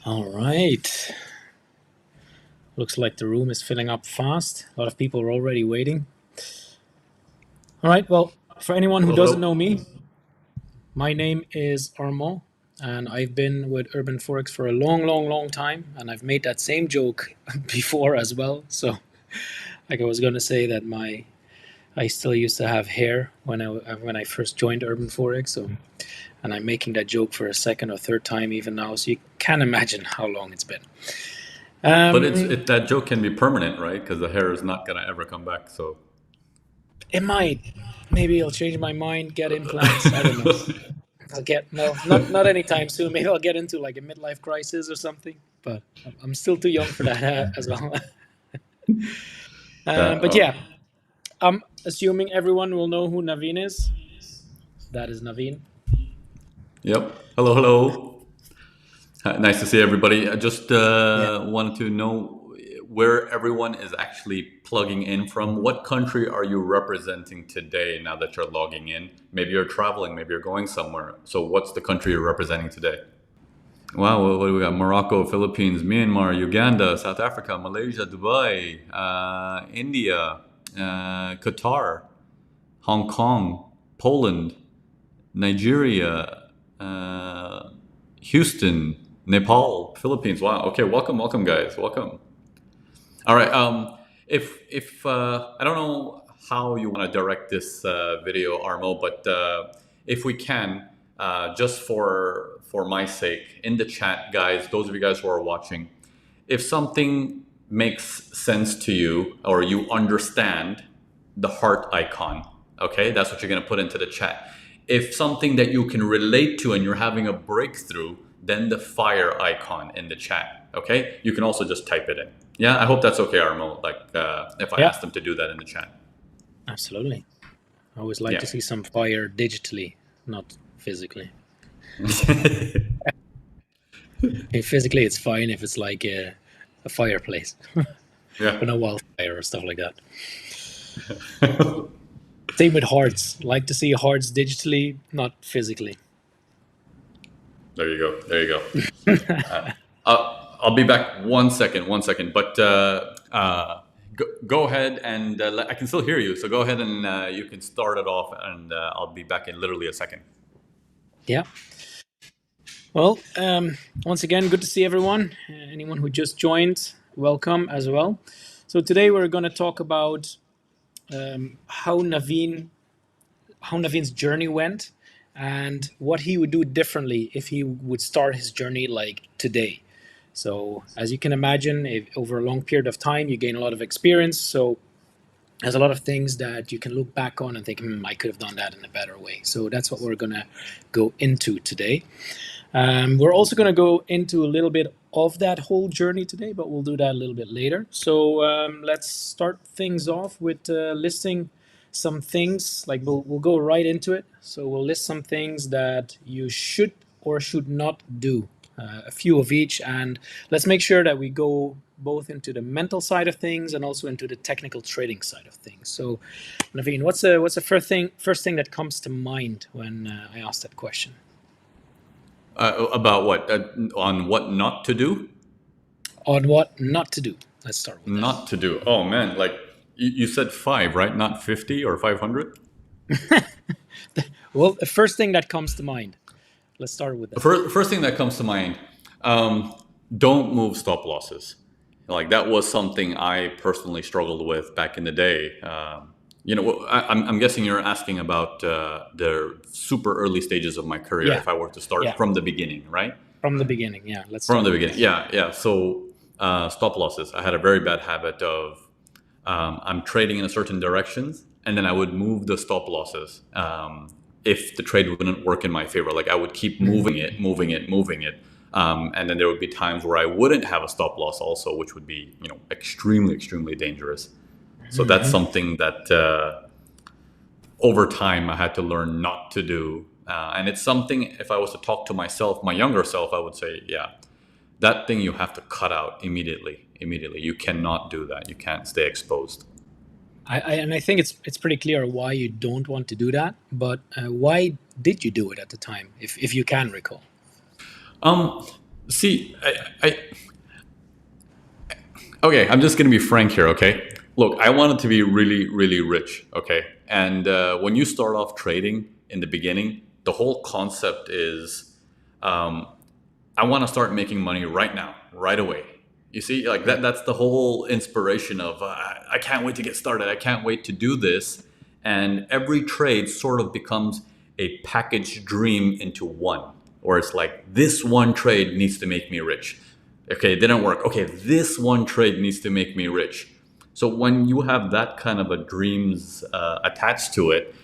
All right. Looks like the room is filling up fast. A lot of people are already waiting. All right. Well, for anyone who Hello, doesn't know hello. me, my name is Armand, and I've been with Urban Forex for a long, long, long time. And I've made that same joke before as well. So, like I was going to say that I still used to have hair when I first joined Urban Forex. So, and I'm making that joke for a second or third time even now. So you can imagine how long it's been. But Um, that joke can be permanent, right? Because the hair is not gonna ever come back. So it might. Maybe I'll change my mind, get implants. I don't know. I'll get no, not anytime soon. Maybe I'll get into like a midlife crisis or something. But I'm still too young for that as well. yeah. But yeah, I'm assuming everyone will know who Navin is. That is Navin. Yep. Hello, hello. Nice to see everybody. I just Yeah. wanted to know where everyone is actually plugging in from. What country are you representing today? Now that you're logging in, maybe you're traveling, maybe you're going somewhere. So, what's the country you're representing today? Wow, what do we got? Morocco, Philippines, Myanmar, Uganda, South Africa, Malaysia, Dubai, India, Qatar, Hong Kong, Poland, Nigeria, Houston, Nepal, Philippines. Wow. Okay, welcome, guys. Welcome. All right. If I don't know how you want to direct this video, Armo, but if we can, just for my sake, in the chat, guys, those of you guys who are watching, if something makes sense to you or you understand the heart icon, okay, that's what you're going to put into the chat. If something that you can relate to and you're having a breakthrough, then the fire icon in the chat, okay? You can also just type it in. Yeah, I hope that's okay, Armo, like if I Yeah, ask them to do that in the chat. absolutely. I always like Yeah. to see some fire digitally, not physically. Hey, physically, it's fine if it's like a fireplace, Yeah. but no wildfire or stuff like that. Same with hearts. Like to see hearts digitally, not physically. There you go. There you go. I'll be back one second. But go ahead and I can still hear you. So go ahead and you can start it off, and I'll be back in literally a second. Yeah. Well, once again, good to see everyone. Anyone who just joined, welcome as well. So today we're going to talk about how Navin's journey went and what he would do differently if he would start his journey like today. So, as you can imagine, if, over a long period of time, you gain a lot of experience. So, there's a lot of things that you can look back on and think, I could have done that in a better way. So, that's what we're going to go into today. We're also going to go into a little bit of that whole journey today, but we'll do that a little bit later. So let's start things off with listing some things. Like we'll go right into it. So we'll list some things that you should or should not do. A few of each, and let's make sure that we go both into the mental side of things and also into the technical trading side of things. So, Naveen, what's the first thing that comes to mind when I ask that question? About what? On what not to do? On what not to do. Let's start with Not to do. Oh man, like you said five, right? Not 50 or 500. that. Well, the first thing that comes to mind. Let's start with that. First thing that comes to mind, um, don't move stop losses. Like that was something I personally struggled with back in the day. I'm guessing you're asking about the super early stages of my career. Yeah, If I were to start yeah. from the beginning, right? From the beginning. Yeah, let's From start the with beginning, that. yeah, yeah. So stop losses. I had a very bad habit of I'm trading in a certain directions, and then I would move the stop losses if the trade wouldn't work in my favor. Like I would keep moving it, moving it, and then there would be times where I wouldn't have a stop loss also, which would be extremely dangerous. So that's Mm-hmm. something that over time I had to learn not to do. And it's something, if I was to talk to myself, my younger self, I would say, yeah, that thing you have to cut out immediately. Immediately, you cannot do that. You can't stay exposed. And I think it's pretty clear why you don't want to do that. But why did you do it at the time, if you can recall? Um, See, okay, I'm just going to be frank here, okay? Look, I wanted to be really, really rich, okay? And when you start off trading in the beginning, the whole concept is um, I want to start making money right now, right away. You see, like that's the whole inspiration of I can't wait to get started. I can't wait to do this. And every trade sort of becomes a packaged dream into one, where it's like this one trade needs to make me rich. Okay, it didn't work. Okay, this one trade needs to make me rich. So when you have that kind of a dreams attached to it,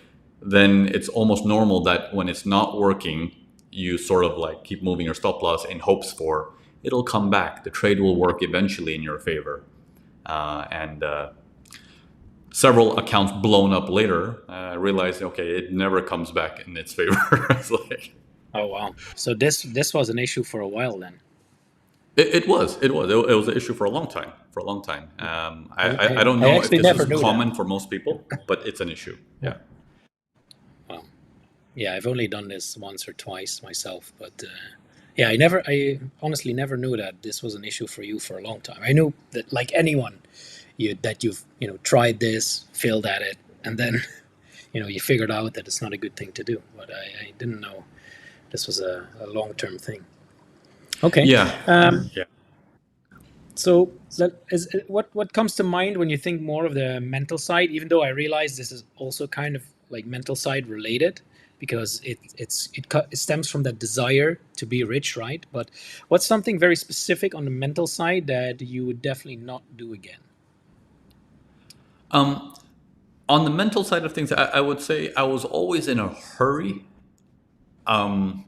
then it's almost normal that when it's not working, you sort of like keep moving your stop loss in hopes for it'll come back. The trade will work eventually in your favor. And several accounts blown up later, I realized, okay, it never comes back in its favor. It's like, Oh wow. So this was an issue for a while then. it was an issue for a long time, for a long time. I don't I know if actually this never is knew that. common for most people, but it's an issue. Yeah. Yeah. Wow. Yeah, I've only done this once or twice myself, but yeah, I honestly never knew that this was an issue for you for a long time. I knew that like anyone, that you've tried this, failed at it, and then you figured out that it's not a good thing to do. But I didn't know this was a long term thing. Okay. Yeah. Um, Yeah. so what comes to mind when you think more of the mental side? Even though I realize this is also kind of like mental side related, because it stems from that desire to be rich, right? But what's something very specific on the mental side that you would definitely not do again? Um, on the mental side of things, I would say I was always in a hurry. Um,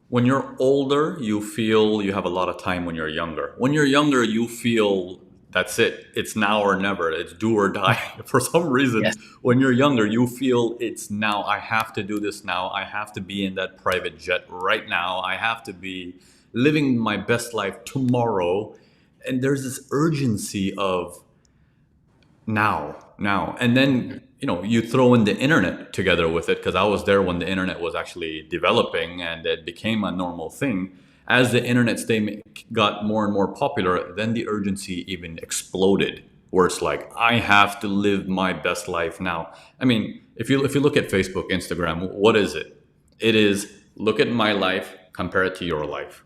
when you're older, you feel you have a lot of time when you're younger. When you're younger, you feel that's it. It's now or never. It's do or die. For some Yes. reason, when you're younger, you feel it's now. I have to do this now. I have to be in that private jet right now. I have to be living my best life tomorrow. And there's this urgency of now. And then, you throw in the internet together with it, because I was there when the internet was actually developing and it became a normal thing. As the internet got more and more popular, then the urgency even exploded, where it's like, I have to live my best life now. I mean, if you look at Facebook, Instagram, what is it? It is, look at my life, compare it to your life.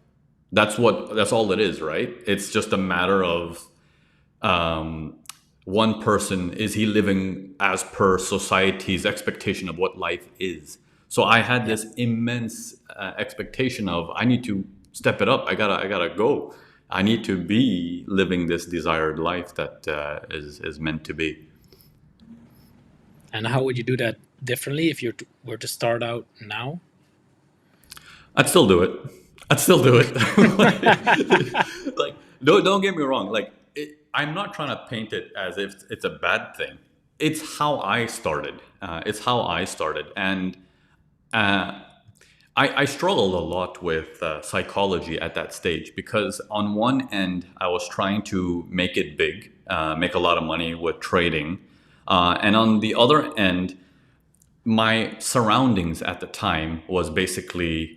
That's all it is, right? It's just a matter of um, one person, is he living as per society's expectation of what life is? So I had Yeah. this immense expectation of, I need to step it up. I gotta go. I need to be living this desired life that is meant to be. And how would you do that differently if were to start out now? I'd still do it. I'd still do it. Like, don't get me wrong. Like, I'm not trying to paint it as if it's a bad thing. It's how I started. And uh, I struggled a lot with psychology at that stage, because on one end I was trying to make it big, make a lot of money with trading, and on the other end, my surroundings at the time was basically,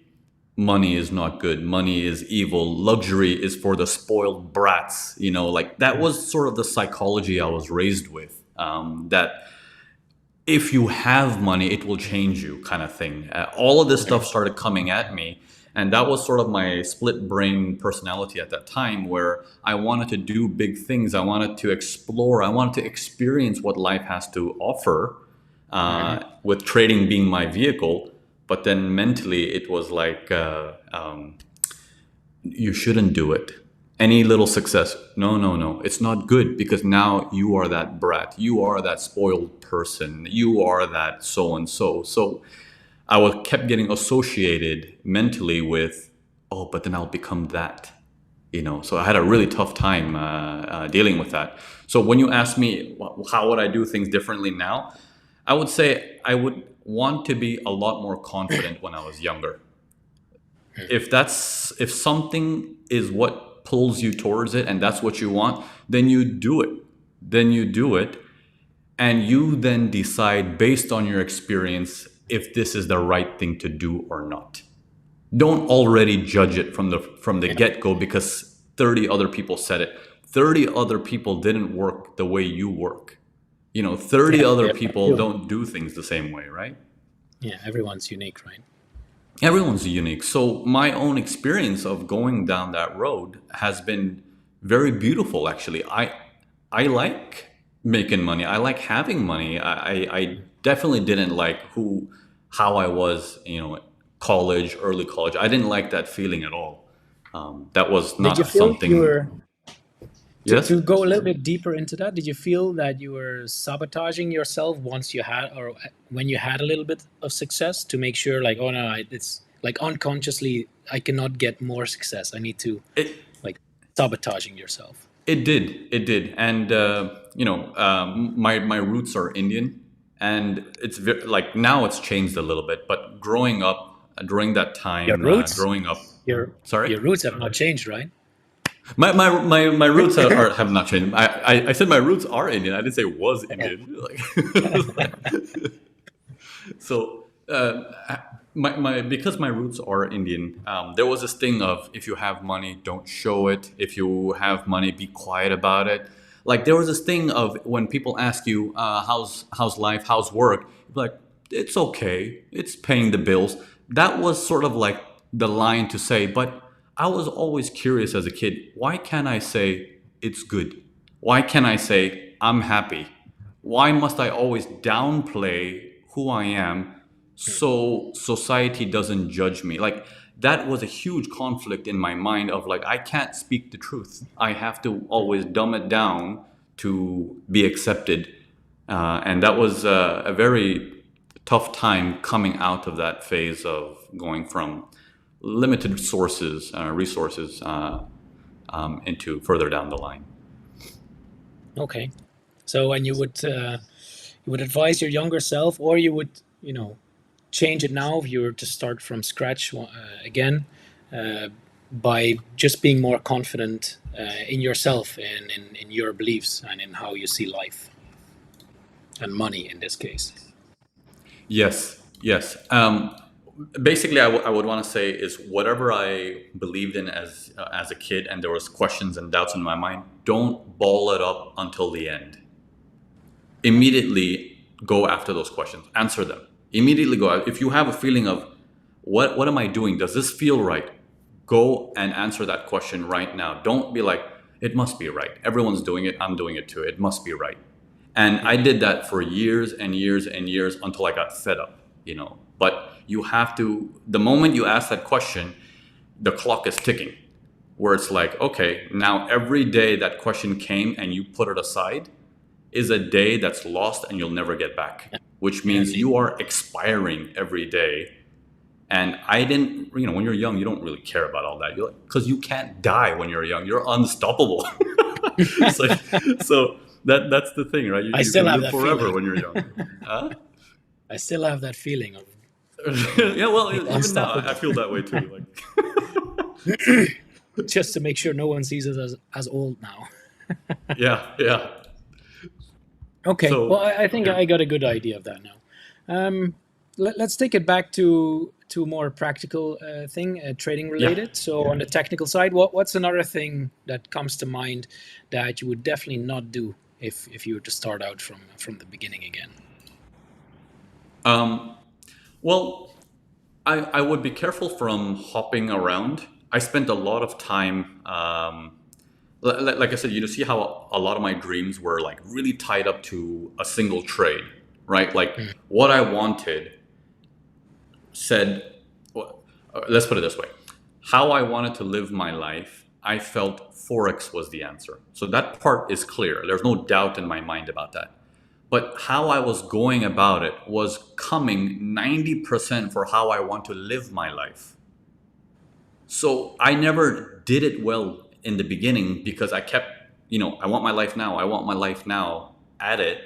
money is not good, money is evil, luxury is for the spoiled brats. Like, that was sort of the psychology I was raised with, that if you have money it will change you, kind of thing. All of this stuff started coming at me, and that was sort of my split brain personality at that time, where I wanted to do big things, I wanted to explore, I wanted to experience what life has to offer, Mhm. with trading being my vehicle. But then mentally, it was like, you shouldn't do it. Any little success, no, no, no, it's not good, because now you are that brat, you are that spoiled person, you are that so and so. So I was kept getting associated mentally with, oh, but then I'll become that. So I had a really tough time dealing with that. So when you ask me, how would I do things differently now, I would say I would want to be a lot more confident when I was younger. If something is what pulls you towards it and that's what you want, then you do it. And you then decide based on your experience if this is the right thing to do or not. Don't already judge it from the Yeah, get-go because 30 other people said it. 30 other people didn't work the way you work. 30 yeah, other yeah. people True. don't do things the same way, right? Yeah, everyone's unique, right? Everyone's unique. So my own experience of going down that road has been very beautiful actually. I like making money. I like having money. I definitely didn't like how I was, college, early college. I didn't like that feeling at all. That was Did you not feel you something. were Yes. to go a little bit deeper into that? Did you feel that you were sabotaging yourself once you had, or when you had a little bit of success, to make sure, like, oh no, it's like unconsciously, I cannot get more success. I need to, It like, sabotaging yourself. it did, and my roots are Indian, and like now it's changed a little bit. But growing up during that Your time, roots, growing up, your sorry, your roots have not changed, right? my roots have not changed. I said my roots are Indian. I didn't say was Indian. Like, so my because my roots are Indian, there was this thing of if you have money, don't show it. If you have money, be quiet about it. Like there was this thing of when people ask you, how's life, how's work, you're like it's okay, it's paying the bills. That was sort of like the line to say. But I was always curious as a kid. Why can't I say it's good? Why can't I say I'm happy? Why must I always downplay who I am so society doesn't judge me? Like that was a huge conflict in my mind of like I can't speak the truth. I have to always dumb it down to be accepted. And that was a very tough time coming out of that phase of going from limited resources into further down the line. Okay. So, and you would advise your younger self, or you would, change it now if you were to start from scratch again, uh, by just being more confident in yourself and in your beliefs and in how you see life and money in this case. Yes, yes. Basically, I would want to say is whatever I believed in as a kid, and there was questions and doubts in my mind. Don't ball it up until the end. Immediately go after those questions. Answer them. Immediately go out. If you have a feeling of what am I doing? Does this feel right? Go and answer that question right now. Don't be like it must be right. Everyone's doing it. I'm doing it too. It must be right. And I did that for years and years and years until I got fed up. But you have to, the moment you ask that question, the clock is ticking, where it's like, okay, now every day that question came and you put it aside is a day that's lost and you'll never get back, which Yeah, means indeed. you are expiring every day. And I didn't, when you're young, you don't really care about all that. You're like, because you can't die when you're young. You're unstoppable. so, so that's the thing, right? You, I you still can have live that forever feeling. when you're young. Huh? I still have that feeling of Yeah, well, being even now, I unstoppable, feel that way too. Like, so, just to make sure no one sees us as old now. yeah, yeah. Okay, well, So, I think yeah, I got a good idea of that now. Let's take it back to a more practical thing, trading yeah. related. So on the technical side, what's another thing that comes to mind that you would definitely not do if you were to start out from the beginning again? Um, well, I would be careful from hopping around. I spent a lot of time, like I said, you see how a lot of my dreams were like really tied up to a single trade, right? Like Mm, what I wanted said, well, let's put it this way: how I wanted to live my life, I felt Forex was the answer. So that part is clear. There's no doubt in my mind about that. But how I was going about it was coming 90% for how I want to live my life. So I never did it well in the beginning because I kept, I want my life now. I want my life now at it,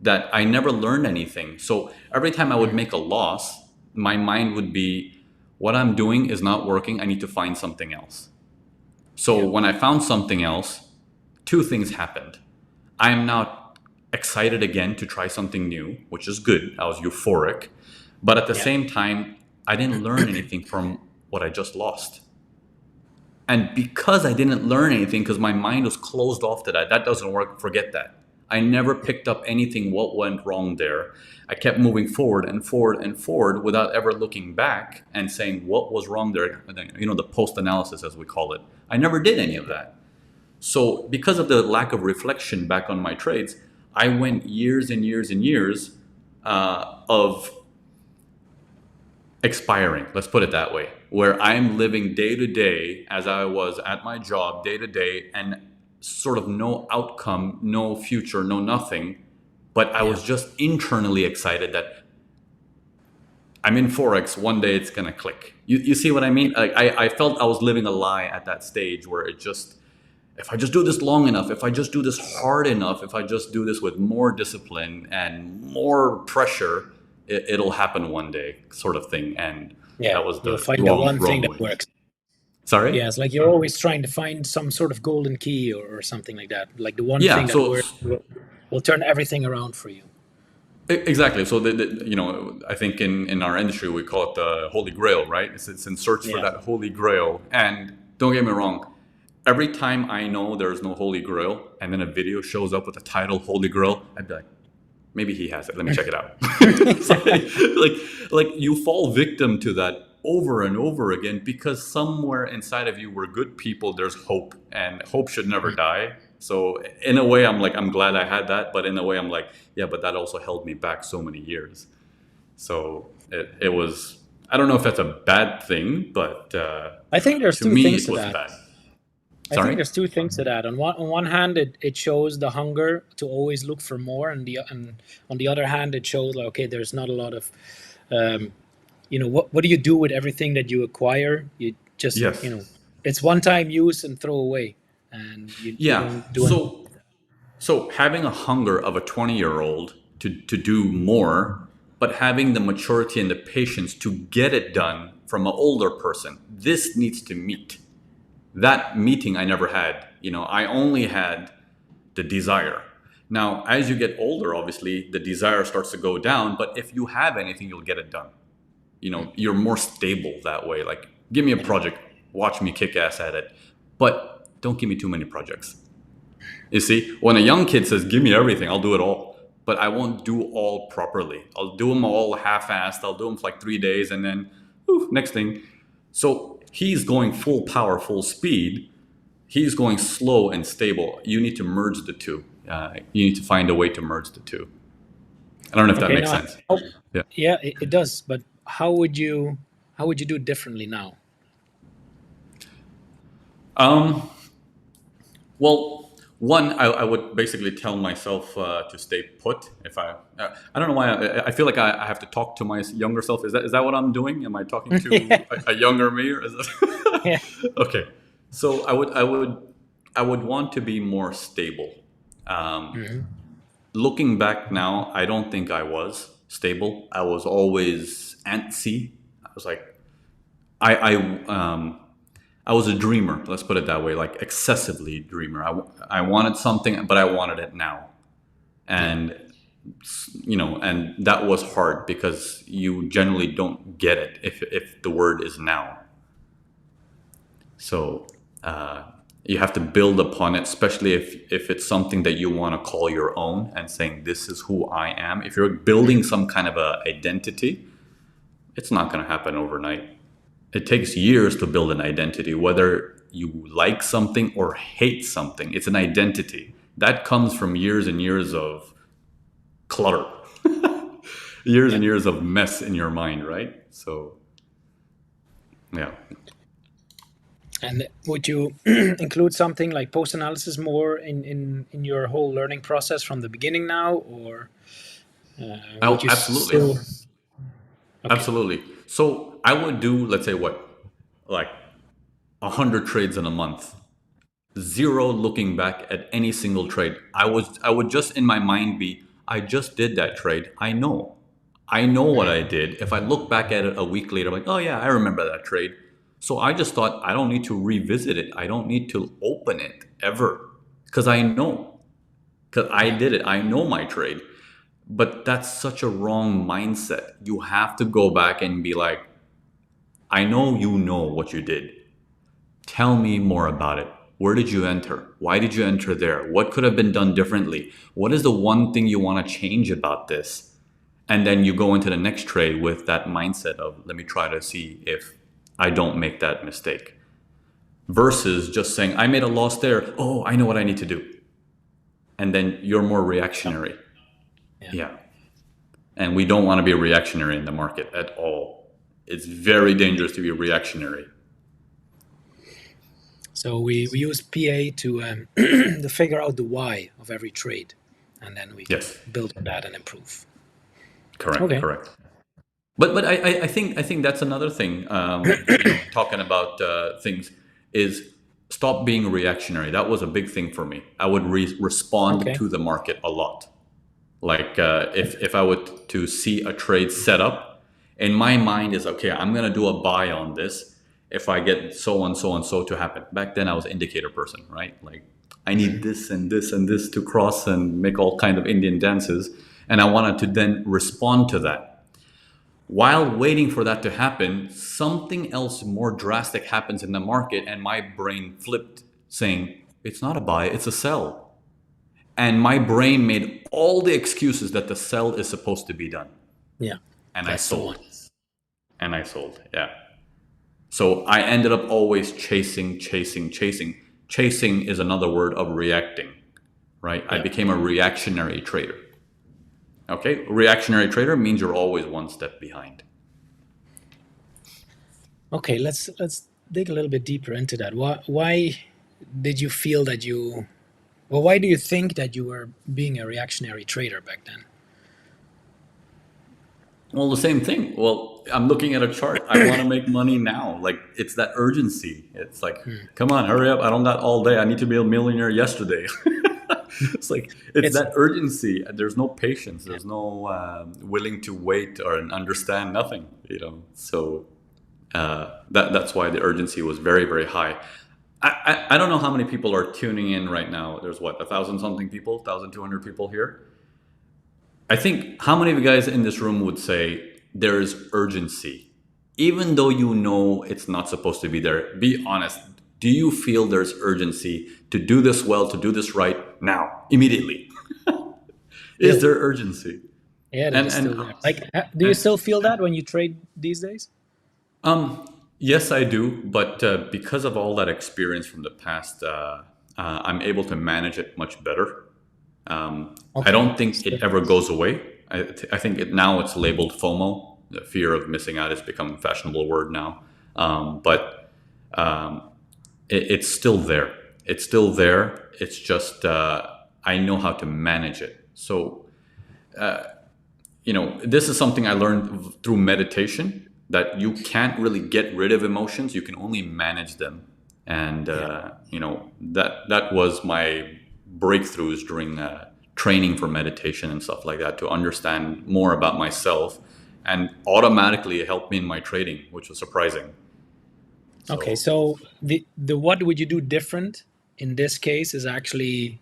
that I never learned anything. So every time I would mm, make a loss, my mind would be, what I'm doing is not working. I need to find something else. So yeah, when I found something else, two things happened. I am now excited again to try something new, which is good. I was euphoric. But at the yeah, same time, I didn't learn anything what I just lost. And because I didn't learn anything, because my mind was closed off to that, that doesn't work, forget that. I never picked up anything what went wrong there. I kept moving forward and forward and forward without ever looking back and saying what was wrong there. The post analysis, as we call it. I never did any of that. So because of the lack of reflection back on my trades, I went years and years and years of expiring, let's put it that way, where I'm living day to day as I was at my job day to day, and sort of no outcome, no future, no nothing. But I Yeah. was just internally excited that I'm in Forex, one day it's going to click. You see what I mean? Like I felt I was living a lie at that stage where it just, if I just do this long enough, if I just do this hard enough, if I just do this with more discipline and more pressure, it'll happen one day, sort of thing. And Yeah. that was You'll the find the wrong one thing wrong that way. works. Sorry. Yeah, it's like you're always trying to find some sort of golden key or something like that. Like the one Yeah. thing that will turn everything around for you. Exactly. So I think in our industry we call it the Holy Grail, right? It's in search for Yeah. that Holy Grail. And don't get me wrong, every time I know there's no Holy Grail, and then a video shows up with the title Holy Grail, I'd be like, maybe he has it. Let me check it out. So, like you fall victim to that over and over again because somewhere inside of you, we're good people. There's hope, and hope should never die. So in a way, I'm like, I'm glad I had that, but in a way, I'm like, yeah, but that also held me back so many years. So it was. I don't know if that's a bad thing, but I think there's to two me, things it to was that. bad. I think Sorry. there's two things to that. On one hand, it shows the hunger to always look for more, and on the other hand, it shows like, okay, there's not a lot of, um, what do you do with everything that you acquire? You just Yes. it's one time use and throw away, and you Yeah. don't do anything. So having a hunger of a 20-year-old to do more, but having the maturity and the patience to get it done from an older person, this needs to meet. That meeting I never had. I only had the desire. Now, as you get older, obviously, the desire starts to go down, but if you have anything, you'll get it done. You're more stable that way. Like, give me a project, watch me kick ass at it, but don't give me too many projects. You see, when a young kid says, give me everything, I'll do it all. But I won't do all properly. I'll do them all half-assed. I'll do them for like 3 days and then, next thing. So he's going full power, full speed. He's going slow and stable. You need to merge the two. You need to find a way to merge the two. I don't know if that Okay, makes now, sense. Yeah. yeah, it does. But how would you do it differently now? Um, Well, one, I would basically tell myself to stay put. If I don't know why I feel like I have to talk to my younger self. Is that what I'm doing? Am I talking to a younger me, or is it? Yeah. Okay? So I would want to be more stable. Um, Hmm. Looking back now, I don't think I was stable. I was always antsy. I was like, I was a dreamer. Let's put it that way, like excessively dreamer. I wanted something, but I wanted it now, Yeah. and and that was hard because you generally don't get it if the word is now. So you have to build upon it, especially if it's something that you want to call your own and saying this is who I am. If you're building some kind of a identity, it's not going to happen overnight. It takes years to build an identity, whether you like something or hate something. It's an identity that comes from years and years of clutter, years Yeah. and years of mess in your mind, right? So, yeah. And would you include something like post analysis more in your whole learning process from the beginning now, or would Oh, you absolutely. still? Okay. Absolutely. So I would do, let's say, what, like 100 trades in a month, zero looking back at any single trade. I would just in my mind be, I just did that trade. I know what I did. If I look back at it a week later, I'm like, oh yeah, I remember that trade. So I just thought I don't need to revisit it. I don't need to open it ever because I know, because I Yeah. did it. I know my trade. But that's such a wrong mindset. You have to go back and be like, I know you know what you did. Tell me more about it. Where did you enter? Why did you enter there? What could have been done differently? What is the one thing you want to change about this? And then you go into the next trade with that mindset of, let me try to see if I don't make that mistake. Versus just saying, I made a loss there. Oh, I know what I need to do. And then you're more reactionary. Yeah. And we don't want to be reactionary in the market at all. It's very dangerous to be reactionary. So we use PA to to figure out the why of every trade, and then we can Yes. build on that and improve. Correct. Okay. Correct. But I think that's another thing. Talking about things is stop being reactionary. That was a big thing for me. I would respond Okay. to the market a lot. Like if I were to see a trade set up, in my mind is okay. I'm gonna do a buy on this if I get so and so and so to happen. Back then I was an indicator person, right? Like I need this and this and this to cross and make all kind of Indian dances, and I wanted to then respond to that. While waiting for that to happen, something else more drastic happens in the market, and my brain flipped, saying, it's not a buy, it's a sell. And my brain made all the excuses that the sell is supposed to be done. Yeah. And I That's the one. sold. And I sold, yeah. So I ended up always chasing. Chasing is another word of reacting, right? I Yeah. became a reactionary trader. Okay, reactionary trader means you're always one step behind. Okay. Let's dig a little bit deeper into that. Why did you feel that you? Well, why do you think that you were being a reactionary trader back then? Well, the same thing. Well, I'm looking at a chart. I want to make money now. Like it's that urgency. It's like, come on, hurry up. I don't got all day. I need to be a millionaire yesterday. It's It's that urgency. There's no patience. There's no willing to wait or understand nothing. So that's why the urgency was very, very high. I don't know how many people are tuning in right now. There's what, 1,000 something people, 1,200 people here. I think how many of you guys in this room would say there is urgency, even though you know it's not supposed to be there? Be honest. Do you feel there's urgency to do this well, to do this right now, immediately? Is there urgency? Yeah, that And is still and there. Like, do you still feel that when you trade these days? yes, I do. But because of all that experience from the past, I'm able to manage it much better. I Okay. don't think it ever goes away. I think now it's labeled FOMO. The fear of missing out has become a fashionable word now. But it's still there. It's still there. It's just I know how to manage it. So this is something I learned through meditation, that you can't really get rid of emotions. You can only manage them. And that was my breakthroughs during training for meditation and stuff like that, to understand more about myself, and automatically it helped me in my trading, which was surprising. Okay, So so the what would you do different in this case is actually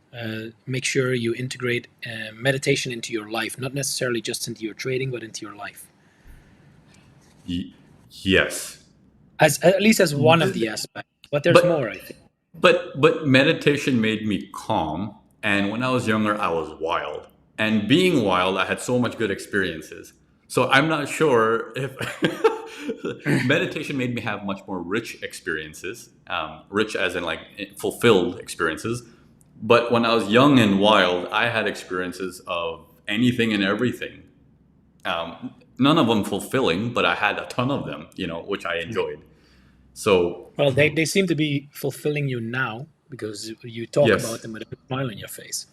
make sure you integrate meditation into your life, not necessarily just into your trading, but into your life. yes, As at least as one of the aspects, but there's more, but I think. but meditation made me calm, and when I was younger I was wild, and being wild I had so much good experiences. So I'm not sure if meditation made me have much more rich experiences, rich as in like fulfilled experiences. But when I was young and wild, I had experiences of anything and everything. None of them fulfilling, but I had a ton of them, which I enjoyed. So Well, they seem to be fulfilling you now because you talk about yes, them with a smile on your face.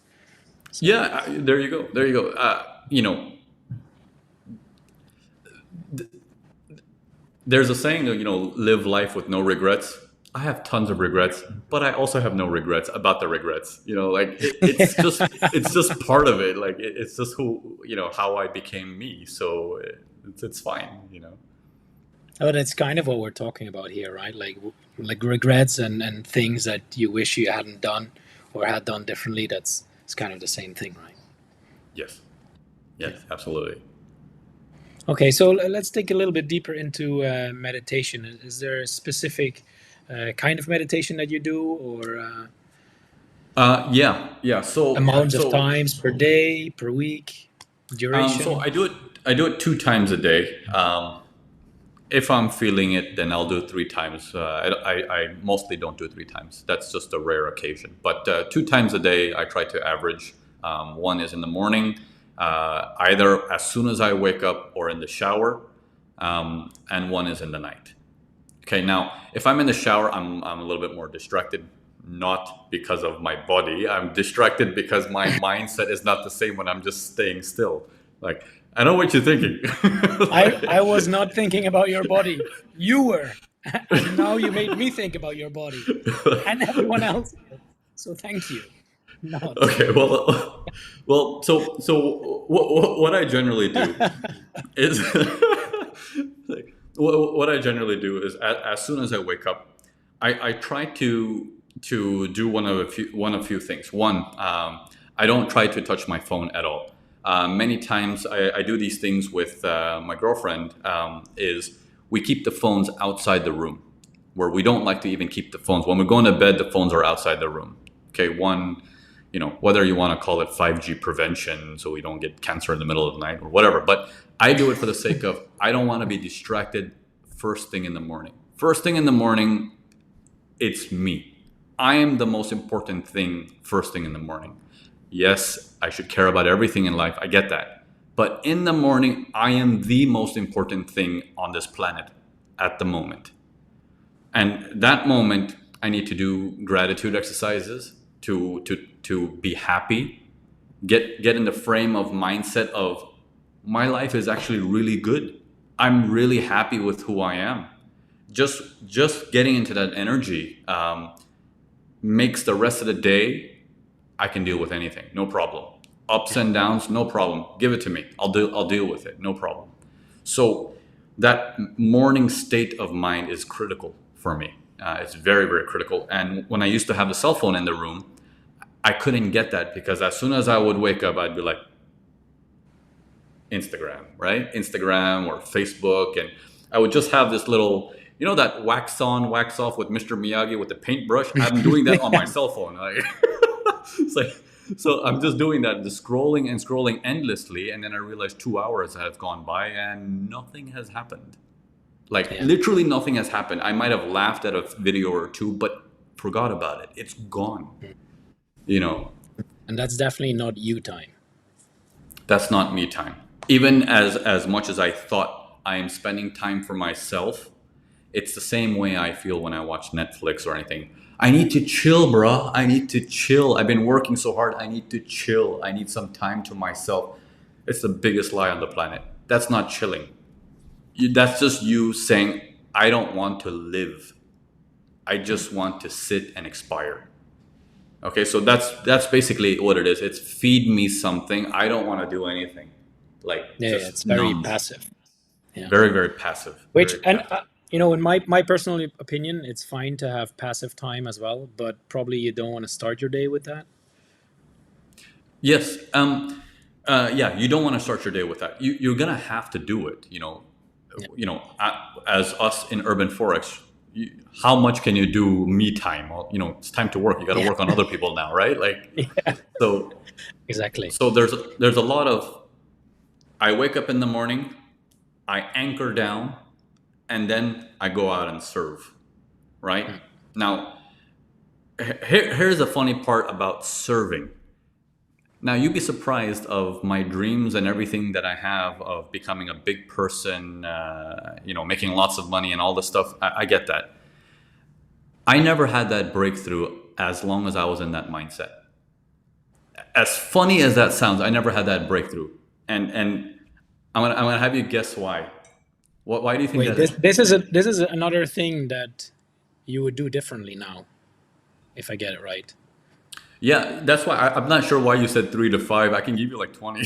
So yeah. There you go. There you go. There's a saying, live life with no regrets. I have tons of regrets, but I also have no regrets about the regrets. It's just part of it. Like it's just who, how I became me. So it's fine. but it's kind of what we're talking about here, right? Like regrets and things that you wish you hadn't done or had done differently. That's it's kind of the same thing, right? Yes. Yeah. Yes, absolutely. Okay, so let's take a little bit deeper into meditation. Is there a specific kind of meditation that you do, or Yeah, yeah. amount of times per day, per week, So duration? I do it. I do it 2 times a day. If I'm feeling it, then I'll do it 3 times. I mostly don't do it 3 times. That's just a rare occasion. But 2 times a day, I try to average. One is in the morning, either as soon as I wake up or in the shower, and one is in the night. Okay, now if I'm in the shower, I'm a little bit more distracted, not because of my body. I'm distracted because my mindset is not the same when I'm just staying still. Like, I know what you're thinking. I was not thinking about your body. You were, and now you made me think about your body, and everyone else. So thank you. Not. Okay, so what I generally do is like, what I generally do is as soon as I wake up, I try to do one of few things. One, I don't try to touch my phone at all. Many times I do these things with my girlfriend. Is we keep the phones outside the room, where we don't like to even keep the phones. When we're going to bed, the phones are outside the room. Okay, one, whether you want to call it 5G prevention, so we don't get cancer in the middle of the night or whatever. But I do it for the sake of I don't want to be distracted first thing in the morning. First thing in the morning, it's me. I am the most important thing first thing in the morning. Yes, I should care about everything in life. I get that. But in the morning, I am the most important thing on this planet at the moment. And that moment, I need to do gratitude exercises to be happy, get in the frame of mindset of my life is actually really good. I'm really happy with who I am. Just getting into that energy makes the rest of the day I can deal with anything, no problem. Ups and downs, no problem. Give it to me. I'll deal with it, no problem. So that morning state of mind is critical for me. It's very, very critical. And when I used to have the cell phone in the room, I couldn't get that because as soon as I would wake up, I'd be like, Instagram, right? Instagram or Facebook. And I would just have this little, that wax on, wax off with Mr. Miyagi with the paintbrush. I'm doing that on my cell phone. It's like, so I'm just doing that, just scrolling and scrolling endlessly. And then I realized 2 hours have gone by and nothing has happened. Like Yeah, literally nothing has happened. I might have laughed at a video or two, but forgot about it. It's gone. You know, and that's definitely not you time. that's not me time. Even as much as I thought I am spending time for myself, it's the same way I feel when I watch Netflix or anything. I need to chill, bro. I need to chill. I've been working so hard. I need to chill. I need some time to myself. It's the biggest lie on the planet. That's not chilling. That's just you saying, I don't want to live. I just want to sit and expire. Okay, so that's basically what it is. It's feed me something. I don't want to do anything. Like Yeah, yeah, it's just very numb. passive. Yeah, Very, very passive. which Very and passive. in my personal opinion, it's fine to have passive time as well, but probably you don't want to start your day with that. Yes. Yeah, you don't want to start your day with that. You're gonna have to do it. Yeah, As us in Urban Forex, how much can you do me time? Well, it's time to work. You got to yeah, work on other people now, right? Like, yeah, so exactly. so there's a lot of. I wake up in the morning, I anchor down, and then I go out and serve. Right Mm. now, here's the funny part about serving. Now you'd be surprised of my dreams and everything that I have of becoming a big person, making lots of money and all this stuff. I get that. I never had that breakthrough as long as I was in that mindset. As funny as that sounds, I never had that breakthrough. And I'm gonna have you guess why. Why do you think Wait, that this is? this is another thing that you would do differently now, if I get it right. Yeah, that's why I'm not sure why you said 3 to 5. I can give you like 20.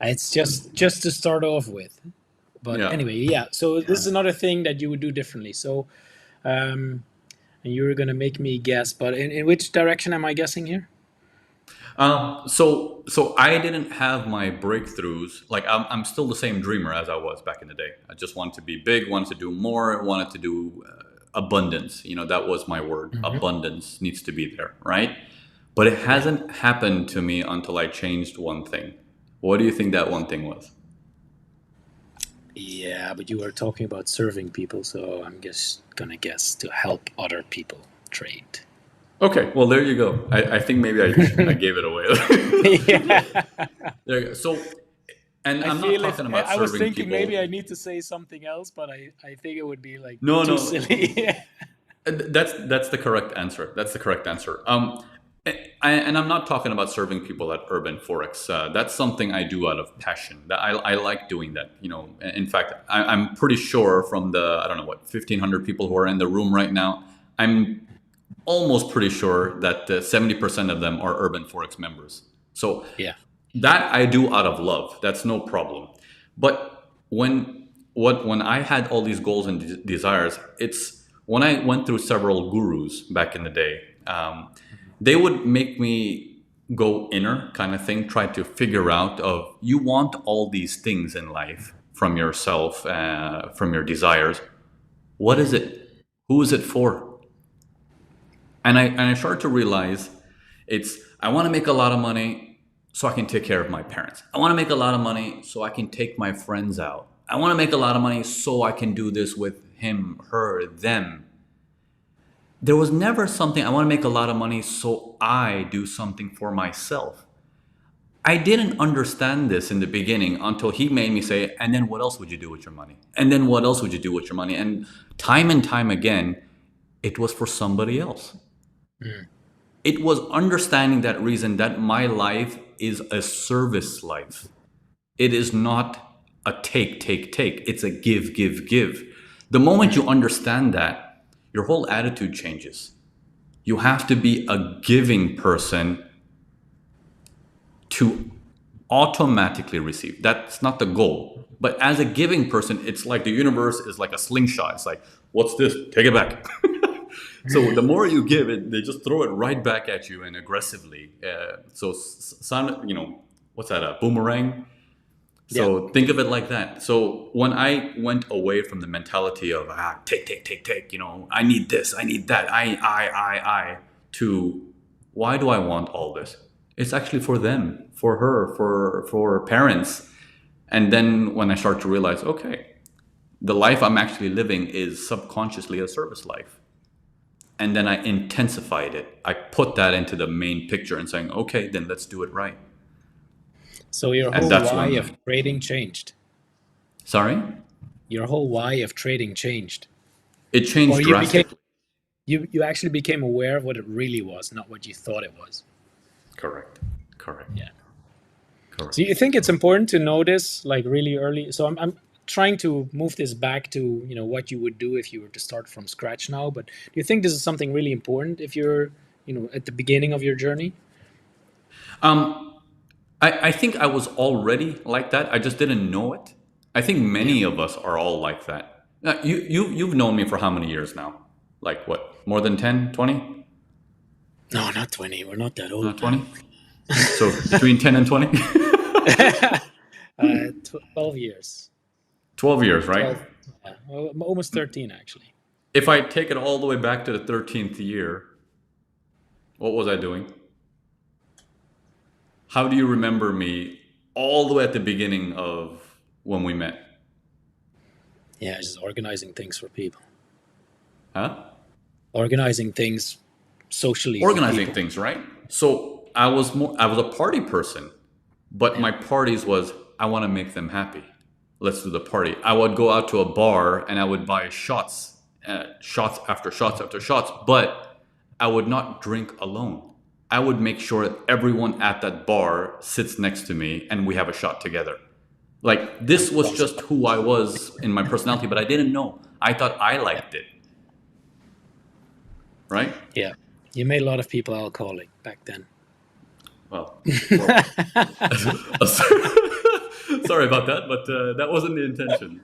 It's just to start off with. But Yeah. anyway, yeah. So this is another thing that you would do differently. So, and you're gonna make me guess, but in which direction am I guessing here? So I didn't have my breakthroughs. Like I'm still the same dreamer as I was back in the day. I just wanted to be big, wanted to do more, wanted to do abundance. You know, that was my word. Hmm. Abundance needs to be there, right? But it Yeah. hasn't happened to me until I changed one thing. What do you think that one thing was? Yeah, but you were talking about serving people, so I'm just gonna guess to help other people trade. Okay, well there you go. I think maybe I gave it away. Yeah. There you go. So, and I I'm not feel if talking about I was serving thinking maybe I people. need to say something else, but I think it would be like No, too no. silly. That's the correct answer. That's the correct answer. And I'm not talking about serving people at Urban Forex. That's something I do out of passion. That I like doing that. You know, in fact, I'm pretty sure from the I don't know what 1,500 people who are in the room right now, I'm almost pretty sure that 70% of them are Urban Forex members. So Yeah. that I do out of love. That's no problem. But when I had all these goals and desires, it's when I went through several gurus back in the day. They would make me go inner kind of thing, try to figure out of you want all these things in life from yourself, from your desires. What is Hmm. it? Who is it for? And I started to realize it's I want to make a lot of money so I can take care of my parents. I want to make a lot of money so I can take my friends out. I want to make a lot of money so I can do this with him, her, them. There was never something I want to make a lot of money so I do something for myself. I didn't understand this in the beginning until he made me say, and then what else would you do with your money? And then what else would you do with your money? And time again, it was for somebody else. Mm. It was understanding that reason that my life is a service life. It is not a take, take, take. It's a give, give, give. The moment Mm. you understand that, your whole attitude changes. You have to be a giving person to automatically receive. That's not the goal. But as a giving person, it's like the universe is like a slingshot. It's like, what's this? Take it back. So the more you give it, they just throw it right back at you and aggressively. Sound, what's that? A boomerang. Yeah. So think of it like that. So when I went away from the mentality of take, take, take, take, I need this, I need that, to why do I want all this? It's actually for them, for her, for parents. And then when I start to realize, okay, the life I'm actually living is subconsciously a service life. And then I intensified it. I put that into the main picture and saying, okay, then let's do it right. So your And whole that's why of when, trading changed. sorry, Your whole why of trading changed, it or changed you became drastically. you actually became aware of what it really was, not what you thought it was. Correct. Correct. Yeah. So Correct. you think it's important to know this like really early? So I'm trying to move this back to what you would do if you were to start from scratch now. But do you think this is something really important if you're at the beginning of your journey? Um, I think I was already like that. I just didn't know it. I think Yeah. many of us are all like that. You've known me for how many years now? Like what? More than 10, 20? No, not 20. We're not that old, man. 20? So between 10 and 20? 12 years. 12 years, right? 12. Yeah, well, almost 13 actually. If I take it all the way back to the 13th year, what was I doing? How do you remember me all the way at the beginning of when we met? Yeah, just organizing things for people. Huh? Organizing things socially for Organizing people. things, right? So I was a party person, but Yeah. my parties was I want to make them happy. Let's do the party. I would go out to a bar and I would buy shots, shots after shots after shots, but I would not drink alone. I would make sure that everyone at that bar sits next to me and we have a shot together. Like I'm this was just responsible. who I was in my personality, but I didn't know. I thought I Yeah. liked it, right? Yeah. You made a lot of people alcoholic back then. Well, well, sorry about that, but that wasn't the intention.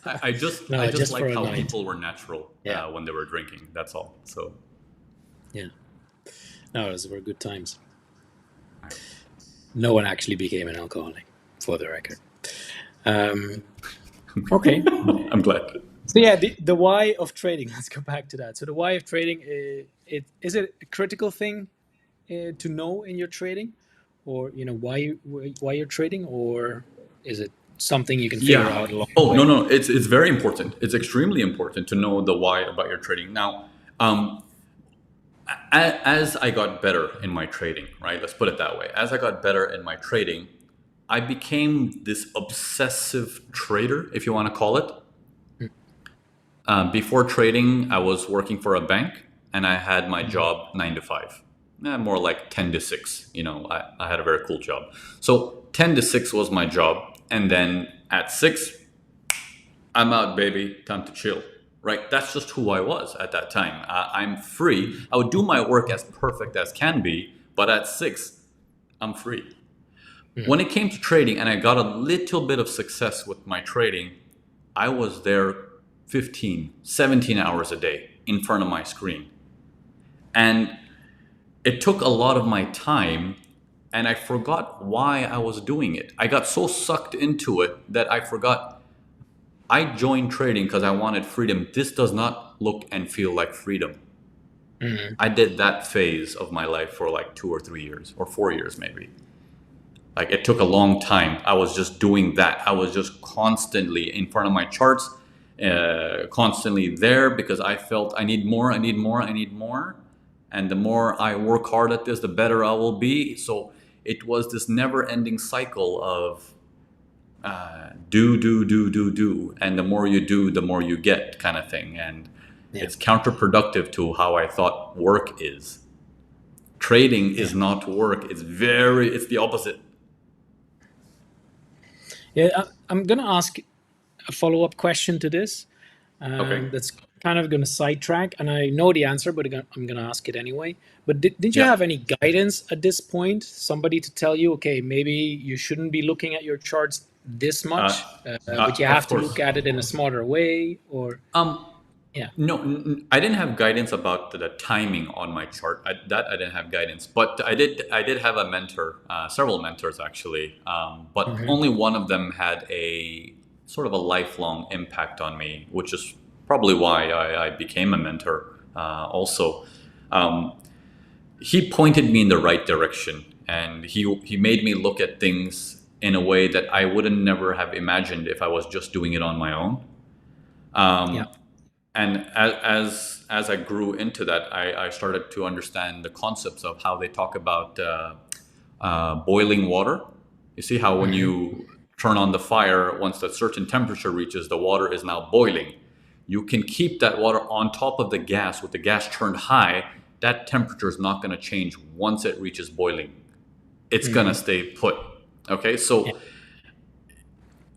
I No, just just for like a how night. people were natural Yeah. when they were drinking. That's all. So Yeah. No, those were good times. No one actually became an alcoholic, for the record. Um, okay. I'm glad. So yeah, the why of trading. Let's go back to that. So the why of trading, it is it a critical thing to know in your trading, or why you're trading, or is it something you can figure Yeah. out along the Oh, no, way? no. It's very important. It's extremely important to know the why about your trading. Now, um, as I got better in my trading, right? Let's put it that way. As I got better in my trading, I became this obsessive trader, if you want to call it. Before trading, I was working for a bank, and I had my Mhm. job 9 to 5. More like 10 to 6. I had a very cool job. So 10 to 6 was my job, and then at 6, I'm out, baby. Time to chill. Right? That's just who I was at that time. I'm free. I would do my work as perfect as can be, but at 6, I'm free. Mhm. When it came to trading, and I got a little bit of success with my trading, I was there 15, 17 hours a day in front of my screen. And it took a lot of my time, and I forgot why I was doing it. I got so sucked into it that I forgot I joined trading because I wanted freedom. This does not look and feel like freedom. Mhm. I did that phase of my life for like 2 or 3 years or 4 years, maybe. Like it took a long time. I was just doing that. I was just constantly in front of my charts, constantly there because I felt I need more, I need more, I need more. And the more I work hard at this, the better I will be. So it was this never ending cycle of do. And the more you do, the more you get kind of thing. And Yeah, it's counterproductive to how I thought work is. Trading yeah, is not work. It's the opposite. yeah. I'm gonna ask a follow up question to this. Okay. That's kind of going to sidetrack, and I know the answer, but I'm going to ask it anyway. But did you Yeah. have any guidance at this point? Somebody to tell you, okay, maybe you shouldn't be looking at your charts this much, but you Of have to look course. at it in a smarter way, or Um, yeah. no, I didn't have guidance about the timing on my chart. I didn't have guidance, but I did have a mentor, several mentors actually, but Hmm. only one of them had a sort of a lifelong impact on me, which is probably why I became a mentor. Also, um, he pointed me in the right direction, and he made me look at things in a way that I wouldn't never have imagined if I was just doing it on my own. Yeah. Um, and as I grew into that, I started to understand the concepts of how they talk about boiling water. You see how when Hmm. you turn on the fire, once that certain temperature reaches, the water is now boiling. You can keep that water on top of the gas with the gas turned high. That temperature is not going to change once it reaches boiling. It's going to Hmm. stay put. Okay, Yeah. so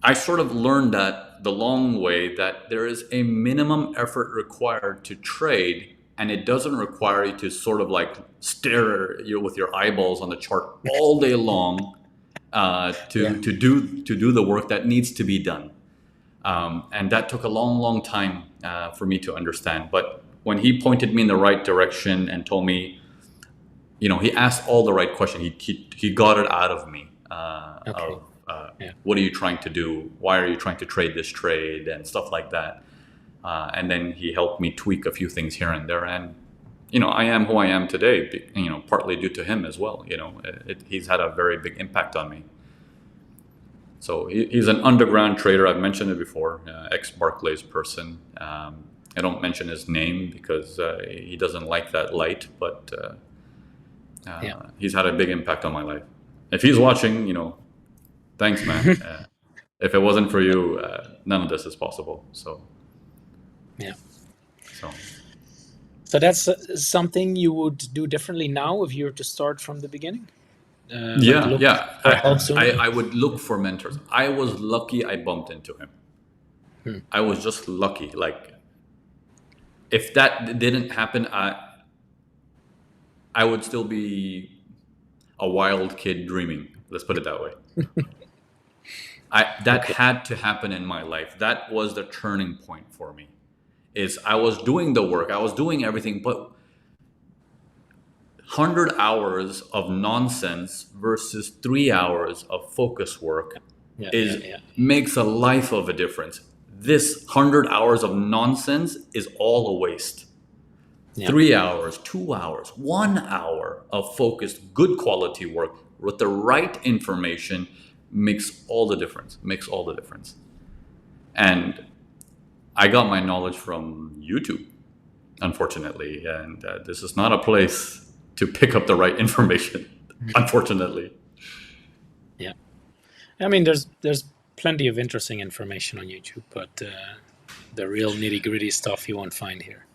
I sort of learned that the long way, that there is a minimum effort required to trade, and it doesn't require you to sort of like stare with your eyeballs on the chart all day long Yeah. to do the work that needs to be done. And that took a long, long time for me to understand. But when he pointed me in the right direction and told me, he asked all the right questions. He got it out of me Okay. of Yeah. what are you trying to do? Why are you trying to trade this trade and stuff like that? And then he helped me tweak a few things here and there. And I am who I am today. Partly due to him as well. He's had a very big impact on me. So he's an underground trader. I've mentioned it before. Ex Barclays person. I don't mention his name because he doesn't like that light, but. Yeah. He's had a big impact on my life. If he's watching, thanks, man. If it wasn't for you, none of this is possible. Yeah. So So that's something you would do differently now if you were to start from the beginning, like yeah, look yeah. for help sooner. I would look for mentors. I was lucky I bumped into him. Hmm. I was just lucky. Like if that didn't happen, I would still be a wild kid dreaming. Let's put it that way. That Okay. had to happen in my life. That was the turning point for me. Is I was doing the work, I was doing everything, but 100 hours of nonsense versus 3 hours of focus work Yeah, yeah, is yeah, makes a life of a difference. This 100 hours of nonsense is all a waste. yeah. 3 hours, 2 hours, 1 hour of focused, good quality work with the right information makes all the difference. Makes all the difference. And I got my knowledge from YouTube, unfortunately, and this is not a place to pick up the right information, unfortunately. Yeah. I mean, there's plenty of interesting information on YouTube, but the real nitty gritty stuff you won't find here.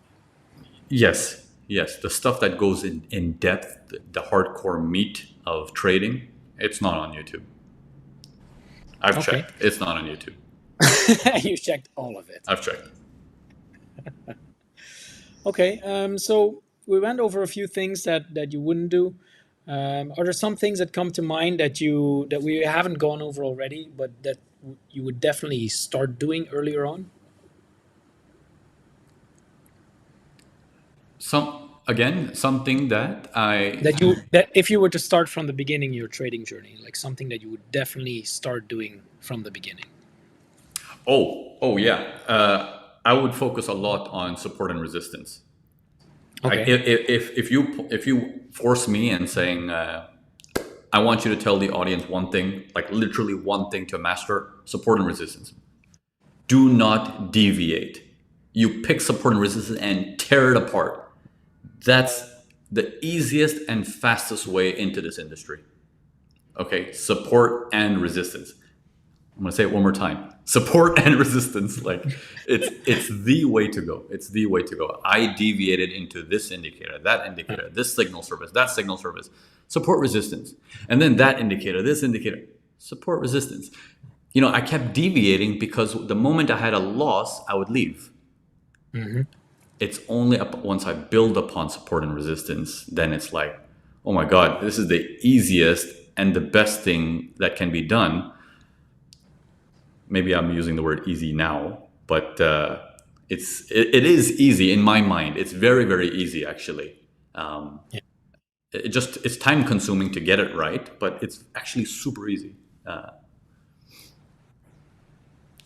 Yes, yes, the stuff that goes in depth, the hardcore meat of trading, it's not on YouTube. I've Okay. checked. It's not on YouTube. You checked all of it. I've checked. Okay. So we went over a few things that you wouldn't do. Are there some things that come to mind that we haven't gone over already, but that you would definitely start doing earlier on? Something that I That if you were to start from the beginning your trading journey, like something that you would definitely start doing from the beginning. yeah. I would focus a lot on support and resistance. Like Okay. if you force me and saying I want you to tell the audience one thing, like literally one thing to master, support and resistance. Do not deviate. You pick support and resistance and tear it apart. That's the easiest and fastest way into this industry. Okay, support and resistance. I'm gonna say it one more time. Support and resistance. Like it's the way to go. It's the way to go. I deviated into this indicator, this signal service, that signal service, support resistance, and then that indicator, this indicator, support resistance. You know, I kept deviating because the moment I had a loss, I would leave. Mm-hmm. It's only once I build upon support and resistance, then it's like, oh my God, this is the easiest and the best thing that can be done. Maybe I'm using the word easy now, but it is easy in my mind. It's very, very easy actually. Yeah. It's time consuming to get it right, but it's actually super easy.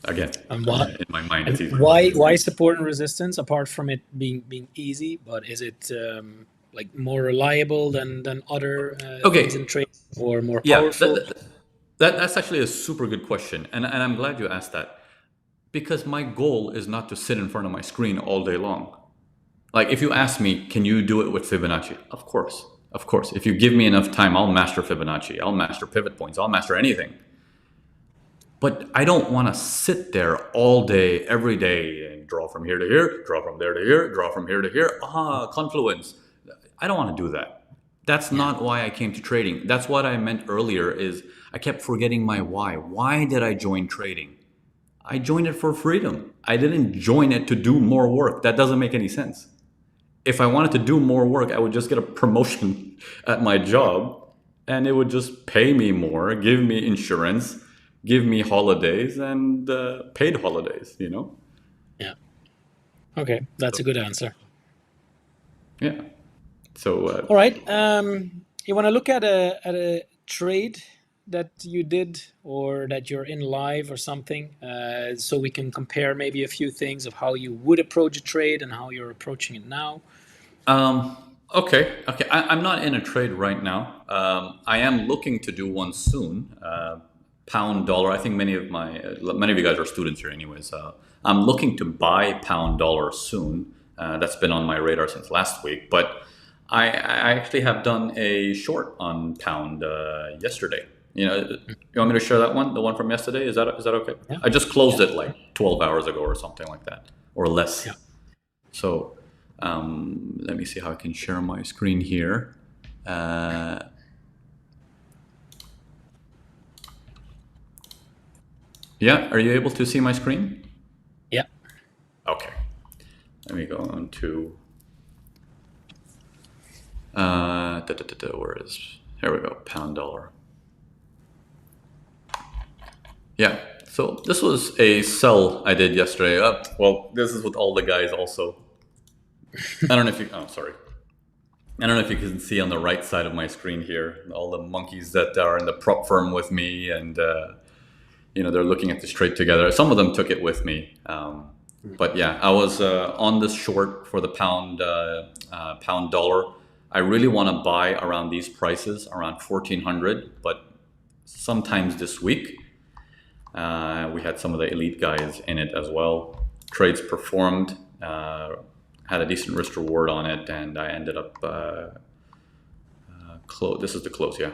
Again, And why? in my mind, it's And easy. why support and resistance? Apart from it being easy, but is it like more reliable than other things in Okay, trade, or more yeah, powerful? that's actually a super good question, and I'm glad you asked that because my goal is not to sit in front of my screen all day long. Like if you ask me, can you do it with Fibonacci? Of course, of course. If you give me enough time, I'll master Fibonacci. I'll master pivot points. I'll master anything. But I don't want to sit there all day, every day, and draw from here to here, draw from there to here, draw from here to here. Confluence. I don't want to do that. That's Yeah. not why I came to trading. That's what I meant earlier is I kept forgetting my why. Why did I join trading? I joined it for freedom. I didn't join it to do more work. That doesn't make any sense. If I wanted to do more work, I would just get a promotion at my job and it would just pay me more, give me insurance, give me holidays and paid holidays, you know? Yeah. Okay, that's a good answer. Yeah. So, All right. You want to look at a trade that you did or that you're in live or something, so we can compare maybe a few things of how you would approach a trade and how you're approaching it now. um, okay. I'm not in a trade right now. I am looking to do one soon. Pound dollar. I think many of you guys are students here, anyways. I'm looking to buy pound dollar soon. That's been on my radar since last week, but I actually have done a short on pound yesterday. You know, you want me to share that one, the one from yesterday? Is that okay? Yeah. I just closed Yeah. it like 12 hours ago or something like that, or less. Yeah. So let me see how I can share my screen here. Yeah, are you able to see my screen? Yeah. Okay. Let me go on to where is, here we go, pound dollar. Yeah, so this was a sell I did yesterday. Well, this is with all the guys also. I don't know if you, oh, sorry. I don't know if you can see on the right side of my screen here all the monkeys that are in the prop firm with me, and they're looking at this trade together. Some of them took it with me, but yeah, I was on this short for the pound dollar. I really want to buy around these prices, around 1400, but sometimes this week we had some of the elite guys in it as well. Trades performed, had a decent risk reward on it, and I ended up close. This is the close, yeah.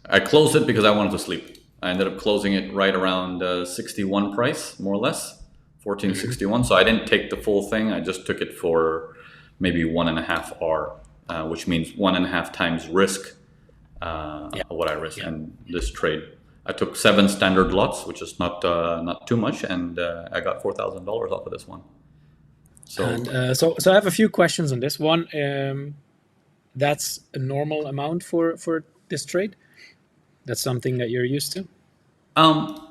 I closed it because I wanted to sleep. I ended up closing it right around 61 price, more or less, 1461. So I didn't take the full thing. I just took it for maybe 1.5 R, which means 1.5 times risk, Yeah. what I risk Yeah. in this trade. I took 7 standard lots, which is not too much, and I got $4,000 off of this one. So And so I have a few questions on this one. That's a normal amount for this trade. That's something that you're used to um,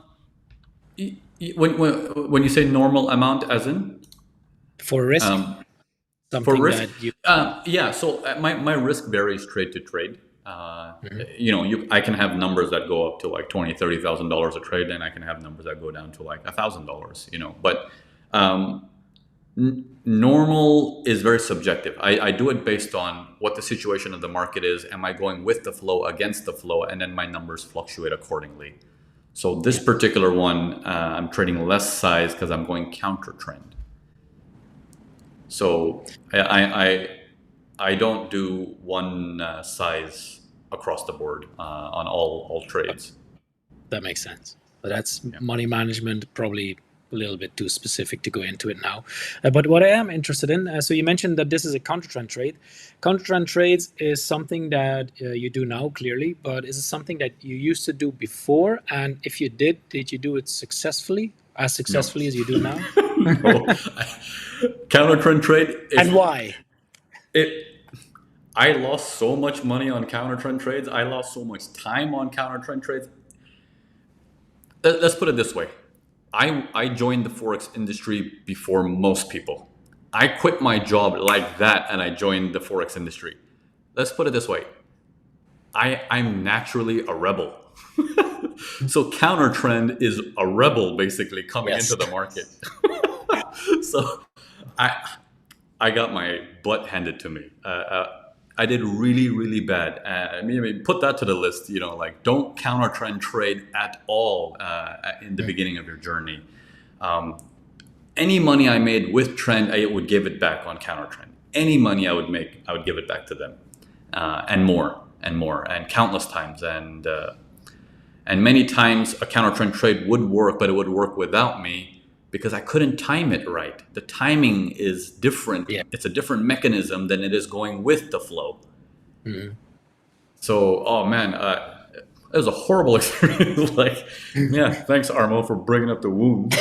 when you say normal amount, as in for risk. um, for Something risk, that you. yeah. So my risk varies trade to trade. Mhm. I can have numbers that go up to like $20,000-$30,000 a trade, and I can have numbers that go down to like $1,000. But um, normal is very subjective. I do it based on what the situation of the market is. Am I going with the flow, against the flow, and then my numbers fluctuate accordingly. So this Yeah. particular one, I'm trading less size because I'm going counter trend. So I don't do one size across the board on all trades. That makes sense. But that's Yeah. money management, probably a little bit too specific to go into it now. But what I am interested in, so you mentioned that this is a counter trend trade. Counter trend trades is something that you do now, clearly, but is it something that you used to do before? And if you did you do it successfully, as No. successfully as you do now? No. Counter trend trade. And why? It, I lost so much money on counter trend trades. I lost so much time on counter trend trades. Let's put it this way. I joined the Forex industry before most people. I quit my job like that and I joined the Forex industry. Let's put it this way. I'm naturally a rebel. So counter trend is a rebel basically coming Yes. into the market. So I got my butt handed to me. I did really, really bad. I mean, put that to the list. Like don't counter trend trade at all in the beginning of your journey. Any money I made with trend, I would give it back on counter trend. Any money I would make, I would give it back to them, and more and more, and countless times. And many times a counter trend trade would work, but it would work without me because I couldn't time it right. The timing is different. Yeah. It's a different mechanism than it is going with the flow. Mhm. So, oh man, it was a horrible experience. Like, yeah, thanks Armo for bringing up the wound.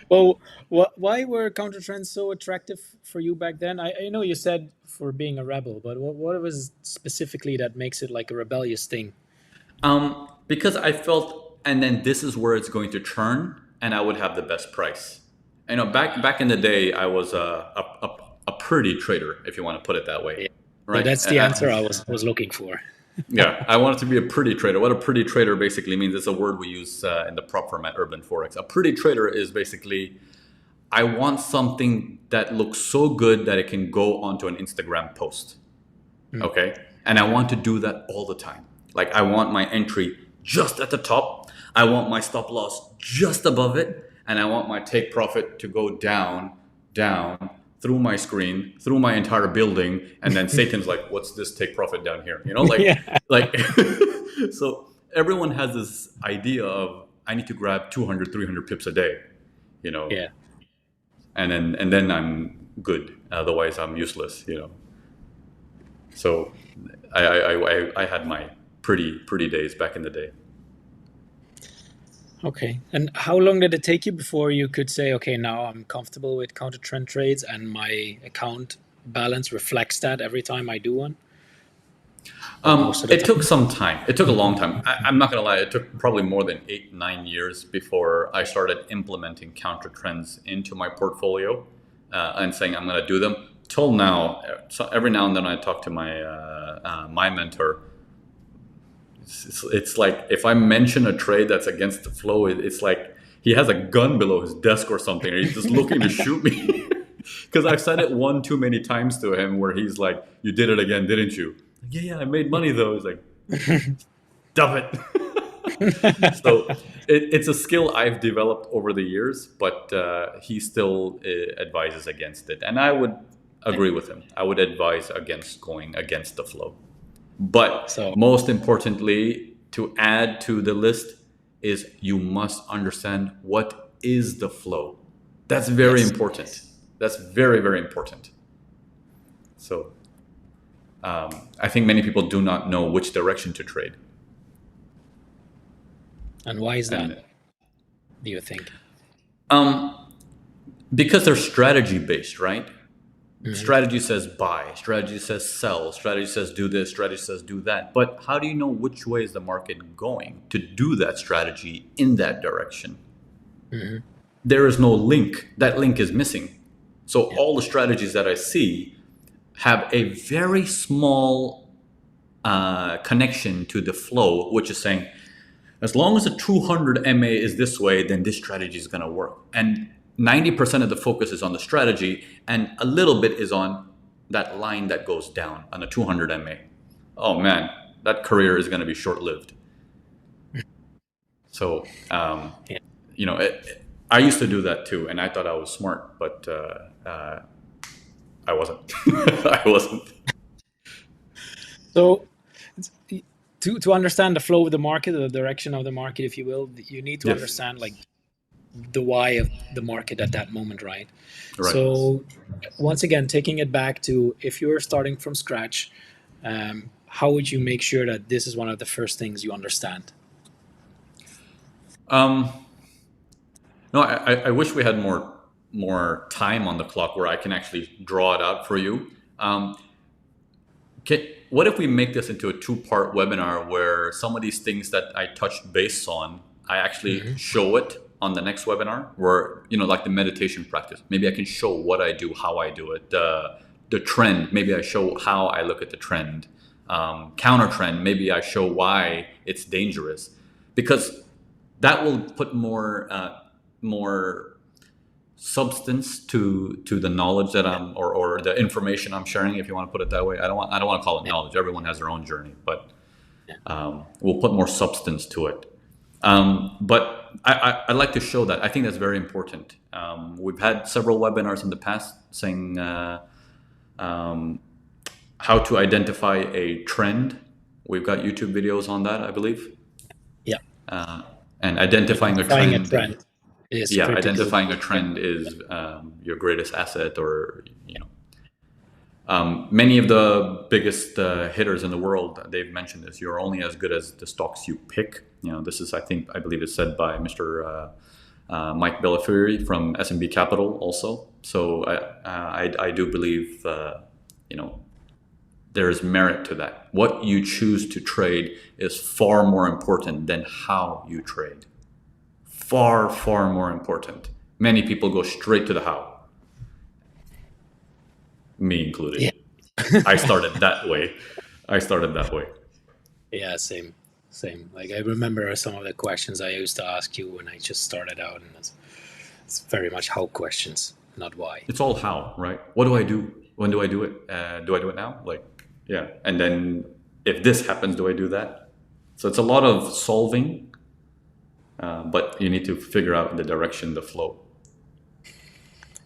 Well, why were counter trends so attractive for you back then? I know you said for being a rebel, but what was specifically that makes it like a rebellious thing? Because I felt, and then this is where it's going to turn, and I would have the best price. Back in the day, I was a pretty trader, if you want to put it that way, Yeah. right? That's the answer I was looking for. Yeah, I wanted to be a pretty trader. What a pretty trader basically means, it's a word we use in the prop firm at Urban Forex. A pretty trader is basically, I want something that looks so good that it can go onto an Instagram post. Okay? And I want to do that all the time. Like I want my entry just at the top. I want my stop loss just above it. And I want my take profit to go down, down, through my screen, through my entire building. And then Satan's like, what's this take profit down here? Yeah. Like, so everyone has this idea of, I need to grab 200, 300 pips a day, Yeah. and then I'm good. Otherwise I'm useless, So I had my pretty days back in the day. Okay. And how long did it take you before you could say, okay, now I'm comfortable with counter trend trades and my account balance reflects that every time I do one? Most of the It time. took some time. It took a long time. I'm not gonna lie. It took probably more than 8-9 years before I started implementing counter trends into my portfolio and saying I'm gonna do them. till now, so every now and then I talk to my mentor. It's like if I mention a trade that's against the flow, it's like he has a gun below his desk or something, and he's just looking to shoot me. Because I've said it one too many times to him, where he's like, "You did it again, didn't you?" Like, yeah, I made money though. He's like, "Dump it." So it's a skill I've developed over the years, but he still advises against it, and I would agree with him. I would advise against going against the flow. But So most importantly, to add to the list is you must understand what is the flow. That's very yes, important. That's very, very important. So I think many people do not know which direction to trade. and why is that? And Do you think? um, because they're strategy based, right? Hmm. Strategy says buy, strategy says sell, strategy says do this, strategy says do that. But how do you know which way is the market going to do that strategy in that direction? Hmm. There is no link. That link is missing. So Yeah. all the strategies that I see have a very small connection to the flow, which is saying, as long as the 200 MA is this way, then this strategy is going to work. And 90% of the focus is on the strategy, and a little bit is on that line that goes down on the 200 MA. Oh man, that career is going to be short lived. So, Yeah. I used to do that too, and I thought I was smart, but I wasn't. I wasn't. So to understand the flow of the market, the direction of the market, if you will, you need to Yes. understand like the why of the market at that moment, right? Right. So once again, taking it back to if you're starting from scratch, how would you make sure that this is one of the first things you understand? Um, no, I wish we had more time on the clock where I can actually draw it out for you. What if we make this into a two-part webinar where some of these things that I touched base on, I actually Hmm. show it on the next webinar, where like the meditation practice. Maybe I can show what I do, how I do it, the trend. Maybe I show how I look at the trend. Counter trend. Maybe I show why it's dangerous, because that will put more substance to the knowledge that I'm or the information I'm sharing, if you want to put it that way. I don't want to call it Yeah. knowledge. Everyone has their own journey, but Yeah. we'll put more substance to it. But I'd like to show that. I think that's very important. We've had several webinars in the past saying how to identify a trend. We've got YouTube videos on that, I believe. Yeah. And identifying a Identifying a trend, trend is yeah, critical. identifying a trend is your greatest asset, or many of the biggest hitters in the world, they've mentioned this. You're only as good as the stocks you pick. This is, I believe it's said by Mr. Mike Bellafiore from S&B Capital also. So I do believe, there's merit to that. What you choose to trade is far more important than how you trade. Far, far more important. Many people go straight to the how, me included. Yeah. I started that way. I started that way. Yeah, same, same. Like I remember some of the questions I used to ask you when I just started out, and it's very much how questions, not why. It's all how, right? What do I do? When do I do it? Do I do it now? Like, yeah. And then if this happens, do I do that? So it's a lot of solving, but you need to figure out the direction, the flow.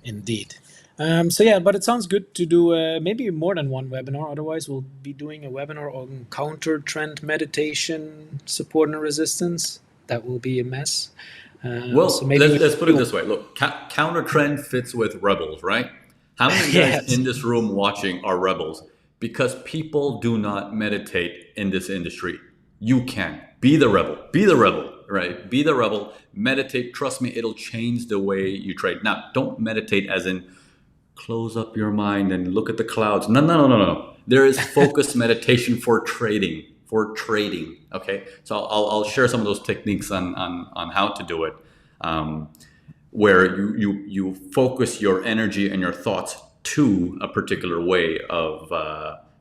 Indeed. So yeah, but it sounds good to do maybe more than one webinar. Otherwise, we'll be doing a webinar on counter trend meditation, support and resistance. That will be a mess. So Well, maybe we let's put it do. this way. Look, counter trend fits with rebels, right? How many guys Yes. in this room watching are rebels? Because people do not meditate in this industry. You can be the rebel. Be the rebel, right? Be the rebel. Meditate. Trust me, it'll change the way you trade. Now, don't meditate as in close up your mind and look at the clouds. No, no, no, no, no. There is focused meditation for trading. For trading. Okay, so I'll share some of those techniques on how to do it, where you focus your energy and your thoughts to a particular way of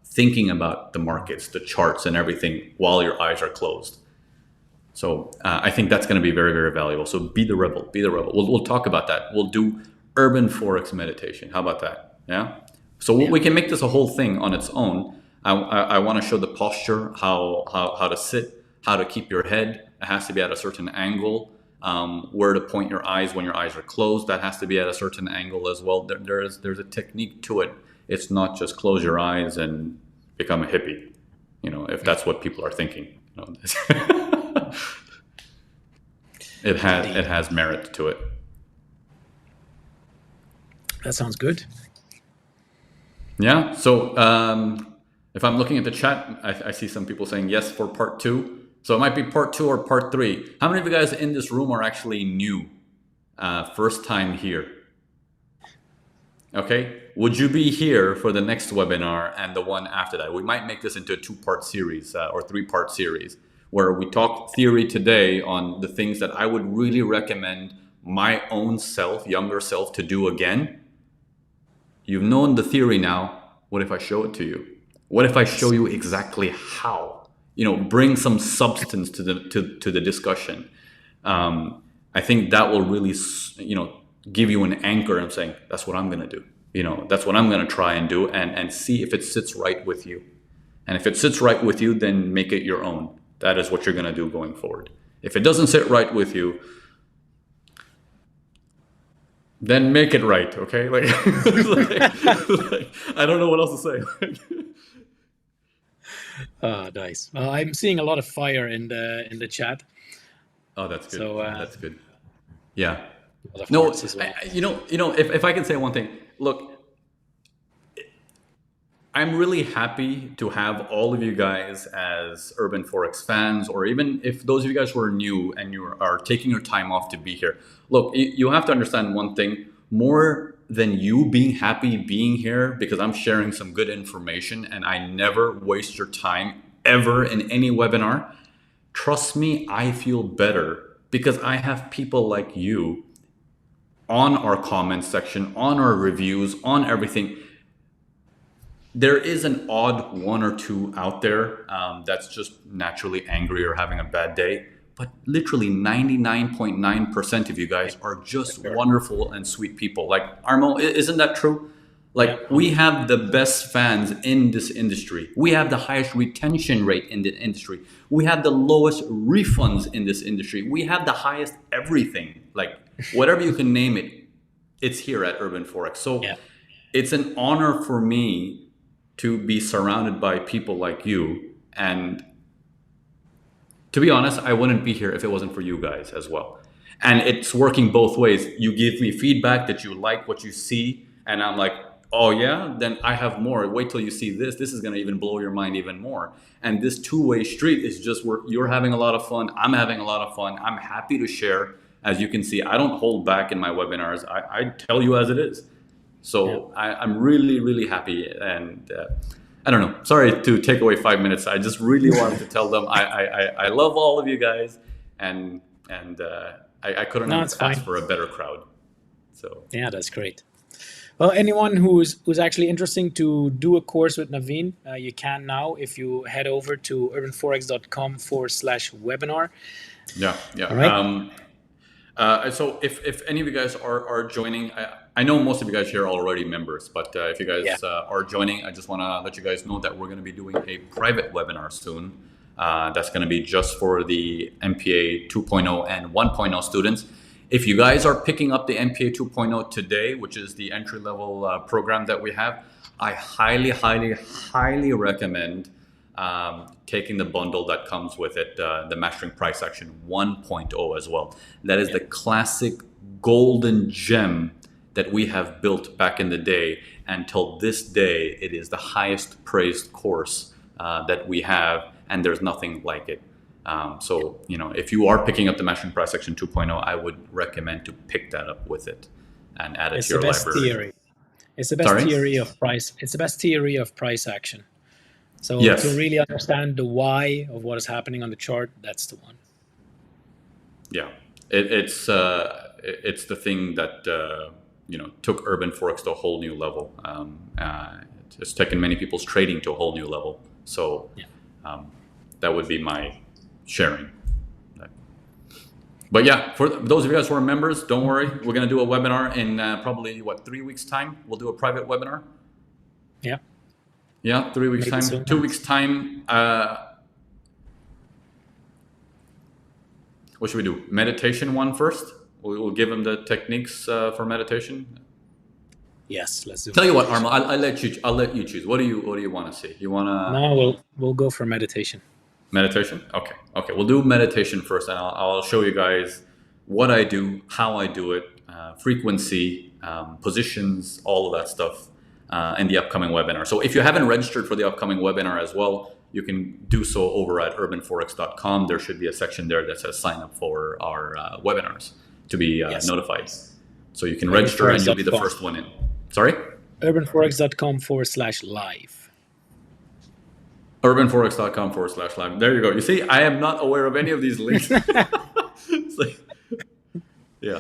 thinking about the markets, the charts, and everything while your eyes are closed. So I think that's going to be very, very valuable. So be the rebel, be the rebel. We'll talk about that. We'll do urban forex meditation. How about that? Yeah. So Yeah. we can make this a whole thing on its own. I want to show the posture, how to sit, how to keep your head. It has to be at a certain angle. Where to point your eyes when your eyes are closed. That has to be at a certain angle as well. There's a technique to it. It's not just close your eyes and become a hippie. If that's what people are thinking. It has merit to it. That sounds good. Yeah. So if I'm looking at the chat, I see some people saying yes for part 2. So it might be part 2 or part 3. How many of you guys in this room are actually new? First time here? Okay. Would you be here for the next webinar and the one after that? We might make this into a 2-part series or 3-part series where we talk theory today on the things that I would really recommend my own self, younger self, to do again. You've known the theory now. What if I show it to you? What if I show you exactly how? Bring some substance to the discussion. I think that will really, give you an anchor and saying, that's what I'm going to do. That's what I'm going to try and do and see if it sits right with you. And if it sits right with you, then make it your own. That is what you're going to do going forward. If it doesn't sit right with you, then make it right, okay? Like, I don't know what else to say. Nice. I'm seeing a lot of fire in the chat. Oh, that's good. So That's good. Yeah. a lot of No, hearts as well. if I can say one thing, look, I'm really happy to have all of you guys as Urban Forex fans, or even if those of you guys who are new and you are taking your time off to be here. Look, you have to understand one thing, more than you being happy being here, because I'm sharing some good information and I never waste your time ever in any webinar. Trust me, I feel better because I have people like you on our comment section, on our reviews, on everything. There is an odd one or two out there that's just naturally angry or having a bad day. But literally 99.9% of you guys are just wonderful and sweet people. Like, Armo, isn't that true? Like, we have the best fans in this industry. We have the highest retention rate in the industry. We have the lowest refunds in this industry. We have the highest everything. Like, whatever you can name it, it's here at Urban Forex. So it's an honor for me to be surrounded by people like you. And to be honest, I wouldn't be here if it wasn't for you guys as well. And it's working both ways. You give me feedback that you like what you see, and I'm like, oh yeah, then I have more. Wait till you see this. This is going to even blow your mind even more. And this two-way street is just where you're having a lot of fun. I'm having a lot of fun. I'm happy to share. As you can see, I don't hold back in my webinars. I tell you as it is. So I'm really, really happy. And I don't know. Sorry to take away 5 minutes. I just really wanted to tell them I love all of you guys, and I couldn't have asked for a better crowd. So yeah, that's great. Well, anyone who's actually interested to do a course with Navin, you can now if you head over to urbanforex.com/webinar. Yeah. All right. So if any of you guys are joining, I know most of you guys here are already members, but if you guys are joining, I just want to let you guys know that we're going to be doing a private webinar soon. That's going to be just for the MPA 2.0 and 1.0 students. If you guys are picking up the MPA 2.0 today, which is the entry-level program that we have, I highly, highly, highly recommend taking the bundle that comes with it, the Mastering Price Action 1.0 as well. That is the classic golden gem that we have built back in the day. Until this day, it is the highest praised course that we have, and there's nothing like it. So, if you are picking up the Mastering Price Action 2.0, I would recommend to pick that up with it and add it to your library. It's the best theory of price. It's the best theory of price action. So to really understand the why of what is happening on the chart, that's the one. Yeah, it's the thing that took Urban Forex to a whole new level. It's taken many people's trading to a whole new level. So Yeah. that would be my sharing. But yeah, for those of you guys who are members, don't worry. We're going to do a webinar in probably 3 weeks time. We'll do a private webinar. Yeah. Yeah, 3 weeks Maybe time. soon. 2 weeks time. What should we do? Meditation one first. We'll give them the techniques for meditation. Yes, let's do it. Tell you what, Arma, I'll let you choose. What do you want to see? You want to No, we'll go for meditation. meditation? Okay. We'll do meditation first, and I'll show you guys what I do, how I do it, frequency, positions, all of that stuff in the upcoming webinar. So if you haven't registered for the upcoming webinar as well, you can do so over at urbanforex.com. There should be a section there that says sign up for our webinars to be notified. So you can register and you'll be the first one in. Sorry? urbanforex.com/live. urbanforex.com/live. There you go. You see, I am not aware of any of these links. Yeah.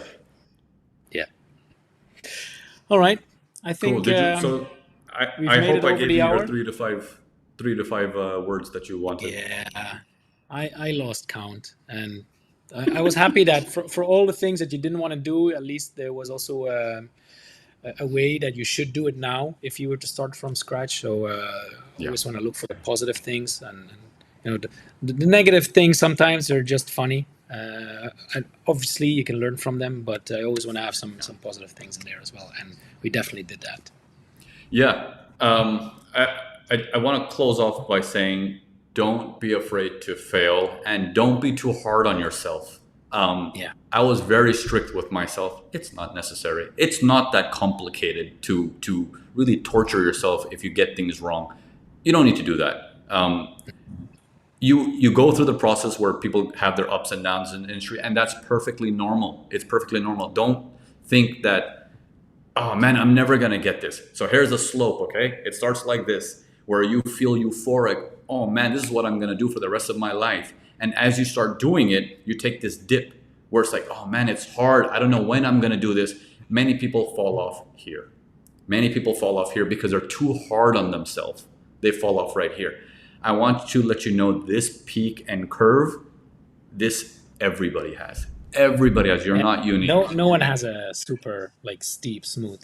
All right. I think. Cool. So I hope I gave you your 3 to 5 words that you wanted. Yeah. I lost count, and I was happy that for all the things that you didn't want to do, at least there was also a way that you should do it now if you were to start from scratch. So always want to look for the positive things, and the negative things sometimes are just funny. And obviously you can learn from them, but I always want to have some positive things in there as well, and we definitely did that. Yeah. I want to close off by saying, don't be afraid to fail, and don't be too hard on yourself. I was very strict with myself. It's not necessary. It's not that complicated to really torture yourself if you get things wrong. You don't need to do that. You go through the process where people have their ups and downs in the industry, and that's perfectly normal. It's perfectly normal. Don't think that, oh man, I'm never gonna get this. So here's a slope, okay? It starts like this, where you feel euphoric. Oh man, this is what I'm gonna do for the rest of my life. And as you start doing it, you take this dip where it's like, oh man, it's hard. I don't know when I'm gonna do this. Many people fall off here. Many people fall off here because they're too hard on themselves. They fall off right here. I want to let you know this peak and curve, this everybody has. Everybody has. You're not unique. No one has a super steep, smooth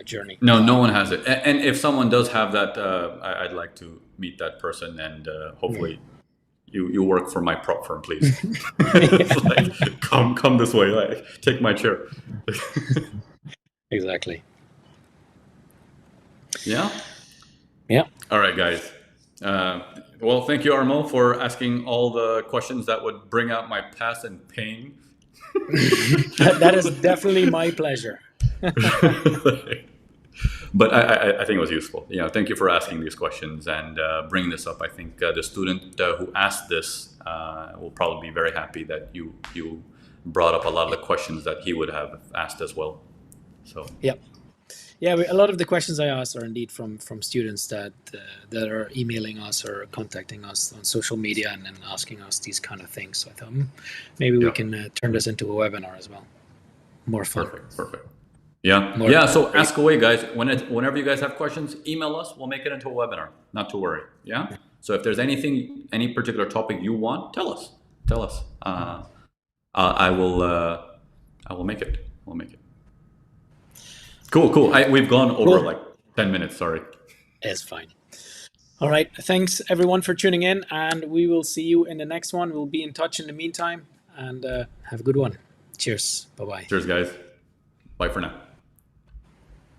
journey. No one has it. And if someone does have that, I'd like to meet that person, and hopefully you work for my prop firm, please. Come this way. Take my chair. Exactly. Yeah. All right, guys. Well, thank you, Armo, for asking all the questions that would bring out my past and pain. That is definitely my pleasure. But I think it was useful. Thank you for asking these questions and bringing this up. I think the student who asked this will probably be very happy that you brought up a lot of the questions that he would have asked as well. So a lot of the questions I asked are indeed from students that are emailing us or contacting us on social media and asking us these kind of things. So I thought maybe we can turn this into a webinar as well. More fun. Perfect. Yeah. So ask away, guys. Whenever you guys have questions, email us. We'll make it into a webinar. Not to worry. Yeah. So if there's any particular topic you want, tell us. I will make it. We'll make it. Cool. We've gone over 10 minutes. Sorry. It's fine. All right. Thanks everyone for tuning in, and we will see you in the next one. We'll be in touch in the meantime, and have a good one. Cheers. Bye-bye. Cheers, guys. Bye for now.